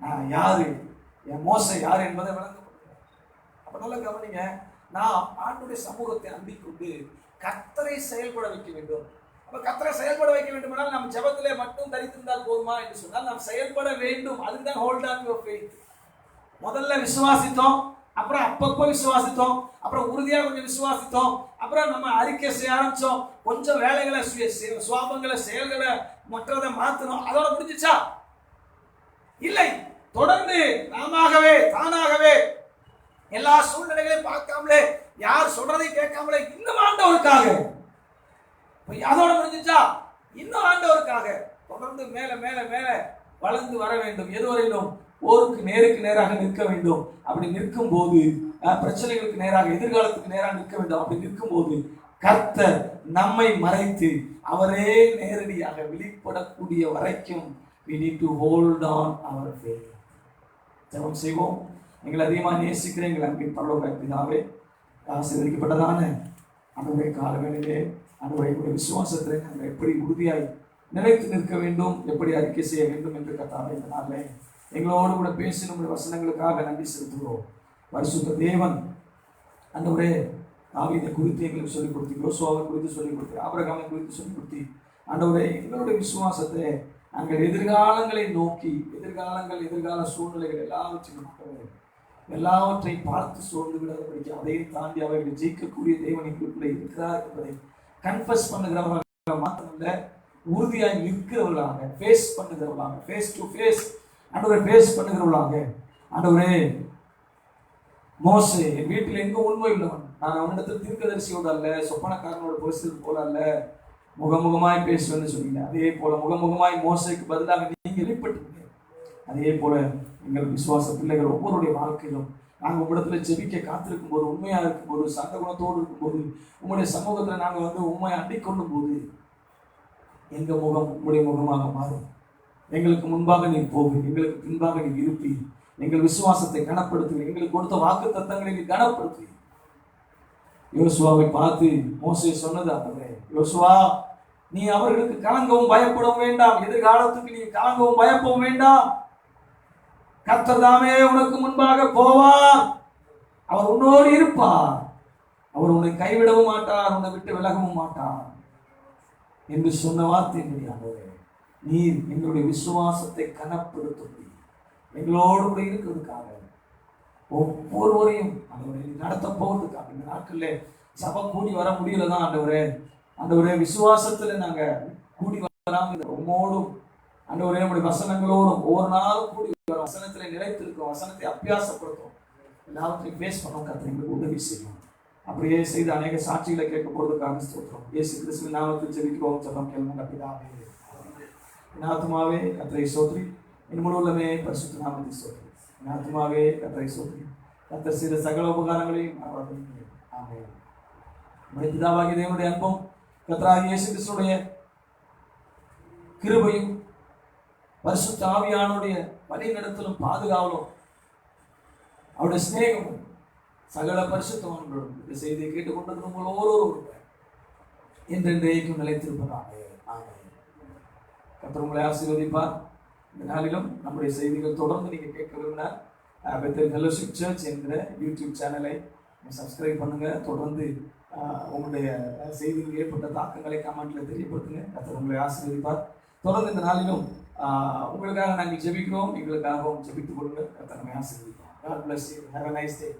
நான் யாரு, என் மோசே யாரு என்பதை விளங்கப்படுத்துறார். அப்ப நல்லா கவனிங்க, நாம் ஆண்டுடைய சமூகத்தை அண்டிக் கொண்டு கர்த்தரை செயல்பட வைக்க வேண்டும். அப்ப கர்த்தரை செயல்பட வைக்க வேண்டுமானால் நம்ம ஜெபத்திலே மட்டும் தரித்திருந்தால் போதுமா என்று சொன்னால் நாம் செயல்பட வேண்டும். அதுதான் ஹோல்ட் ஆன் யுவர் ஃபெய்த். முதல்ல விசுவாசித்தோம், அப்புறம் அப்பப்போ விசுவாசித்தோம், அப்புறம் உறுதியா கொஞ்சம் விசுவாசித்தோம், அப்புறம் நம்ம அறிக்கை செய்ய ஆரம்பிச்சோம், கொஞ்சம் வேலைகளை சுவாபங்களை செயல்களை மற்றதை மாத்தணும். அதோட முடிஞ்சிச்சா? இல்லை. தொடர்ந்து நாமவே தானாகவே எல்லா சூழ்நிலைகளையும் பார்க்காமலே, யார் சொல்றதை கேட்காமலே, இன்னும் ஆண்டவருக்காக, அதோட முடிஞ்சிச்சா? இன்னும் ஆண்டவருக்காக தொடர்ந்து மேல மேல மேல வளர்ந்து வர வேண்டும். எதுவரையிலும் போருக்கு நேருக்கு நேராக நிற்க வேண்டும். அப்படி நிற்கும் போது பிரச்சனைகளுக்கு நேராக, எதிர்காலத்துக்கு நேராக நிற்க வேண்டும். அப்படி நிற்கும் போது கர்த்தர் நம்மை மறைத்து அவரே நேரடியாக வெளிப்படக்கூடிய வரைக்கும் we need to hold on our faith. ஜெபம் செய்வோம். எங்களை அதிகமாக நேசிக்கிறேன் எங்கள் அன்பின் பரலோக பிதாவே, ஆசீர்வதிக்கப்பட்டதான அன்றைய காலவேளையிலே அன்றைய விசுவாசத்திலே நாங்கள் எப்படி உறுதியாய் நிலைத்து நிற்க வேண்டும், எப்படி அறிக்கை செய்ய வேண்டும் என்று கர்த்தாவே இந்த நாளிலே எங்களோடு கூட பேசி நம்முடைய வசனங்களுக்காக நன்றி செலுத்துகிறோம். பரிசுத்த தேவன் ஆண்டவரே, தாவீதை குறித்து எங்களுக்கு சொல்லிக் கொடுத்து, யோசுவாவை குறித்து சொல்லிக் கொடுத்து, ஆபிரகாமை குறித்து சொல்லிக் கொடுத்து, ஆண்டவரே எங்களுடைய விசுவாசத்தை நாங்கள் எதிர்காலங்களை நோக்கி, எதிர்கால சூழ்நிலைகள் எல்லாவற்றையும் பார்த்து சோர்ந்து விடாதபடிக்கு அதையும் தாண்டி அவர்களை ஜெயிக்கக்கூடிய தேவன் எங்களுக்குள்ளே இருக்கிறார் என்பதை கன்ஃபஸ் பண்ணுகிறவர்களாக மாத்திரமல்ல, உறுதியாய் நிற்கிறவர்களாக, ஃபேஸ் பண்ணுகிறவர்களாக, ஃபேஸ் டு ஃபேஸ் ஆண்டவரை ஃபேஸ் பண்ணுகிறவர்களாக. ஆண்டவரே, மோசே என் வீட்டில் எங்க உண்மை உள்ளவன், நான் அவனிடத்தில் தீர்க்கதரிசியோடு அல்ல, சொப்பனக்காரனோட பேசுறது போல அல்ல, முகமுகமாய் பேசுவேன்னு சொன்னீங்க. அதே போல முகமுகமாய் மோசைக்கு பதிலாக நீங்க வெளிப்பட்டீங்க. அதே போல எங்கள் விசுவாச பிள்ளைகள் ஒவ்வொருடைய வாழ்க்கையிலும் நாங்கள் உங்களிடத்துல ஜெபிக்க காத்திருக்கும் போது, உண்மையா இருக்கும்போது, சந்த குணத்தோடு இருக்கும்போது, உங்களுடைய சமூகத்துல நாங்கள் உண்மையை அண்டிக்கொள்ளும் போது எங்க முகம் உங்களுடைய முகமாக மாறும். எங்களுக்கு முன்பாக நீ போகு, எங்களுக்கு பின்பாக நீ இருப்பி, எங்கள் விசுவாசத்தை கனப்படுத்து, எங்களுக்கு கொடுத்த வாக்கு தத்தங்களை நீ கனப்படுத்து. யோசுவாவை பார்த்து மோசே சொன்னது அப்பவே, யோசுவா நீ அவர்களுக்கு கலங்கவும் பயப்படவும் வேண்டாம், எதிர்காலத்துக்கு நீ கலங்கவும் பயப்படவும் வேண்டாம். கர்த்தர் தாமே உனக்கு முன்பாக போவார், அவர் உன்னோடு இருப்பார், அவர் உன்னை கைவிடவும் மாட்டார், உன்னை விட்டு விலகவும் மாட்டார் என்று சொன்ன வார்த்தை முடியாது. நீர் எங்களுடைய விசுவாசத்தை கனப்படுத்தும்படி எங்களோடு கூட இருக்கிறதுக்காக, ஒவ்வொருவரையும் நடத்த போவதுக்காக, இந்த நாட்களில் சபை கூடி வர முடியலதான் ஆண்டவரே. ஆண்டவரே, விசுவாசத்துல நாங்க கூடி வர நாம் இந்த உம்மோடும் ஆண்டவரே உம்முடைய வசனங்களோடும் ஒவ்வொரு நாளும் கூடி வரும், வசனத்திலே நிலைத்திருக்கும், வசனத்தை அபியாசப்படுத்தும், எல்லாவற்றையும் பேஸ் பண்ணோம். கர்த்தர் எங்களுக்கு உதவி செய்யும். அப்படியே செய்து அநேக சாட்சிகளை கேட்க போறதுக்காக ஸ்தோத்திரம். இயேசு கிறிஸ்துவின் நாமத்தில் ஜெபிக்கிறோம். ஜெபம் கேளுங்க பிதாவே. என் ஆத்துமாவே கர்த்தரை ஸ்தோத்திரி, என் முழு உள்ளமே பரிசுத்த நாமத்தை ஸ்தோத்திரி. என் ஆத்துமாவே கர்த்தரை ஸ்தோத்திரி, கர்த்தர் செய்த சகல உபகாரங்களையும் ஆமென். நம்முடைய பிதாவாகிய தேவனுடைய அன்பும் கர்த்தராகிய இயேசு கிறிஸ்துவுடைய கிருபையும் பரிசுத்த ஆவியானுடைய வழிநடத்தலும் பாதுகாவலும் அவருடைய சிநேகமும் சகல பரிசுத்தவான்களும் இந்த செய்தியை கேட்டுக்கொண்டிருக்கிற உங்கள் ஒவ்வொருவரும் என்றென்றைக்கும் நிலைத்திருப்பதாக. கர்த்தர் உங்களை ஆசீர்வதிப்பார். இந்த நாளிலும் நம்முடைய செய்திகள் தொடர்ந்து நீங்கள் கேட்க விரும்பினார் பெத்தேல் ஃபெல்லோஷிப் சர்ச் என்கிற யூடியூப் சேனலை சப்ஸ்கிரைப் பண்ணுங்க. தொடர்ந்து உங்களுடைய செய்திகள் ஏற்பட்ட தாக்கங்களை கமெண்ட்ல தெரியப்படுத்துங்க. கர்த்தர் உங்களை ஆசீர்வதிப்பார். தொடர்ந்து இந்த நாளிலும் உங்களுக்காக நாங்கள் ஜெபிக்கிறோம், எங்களுக்காகவும் ஜெபித்துக் கொள்ளுங்கள். கர்த்தர் நம்மை ஆசீர்வதிப்பார். God bless you. Have a nice day.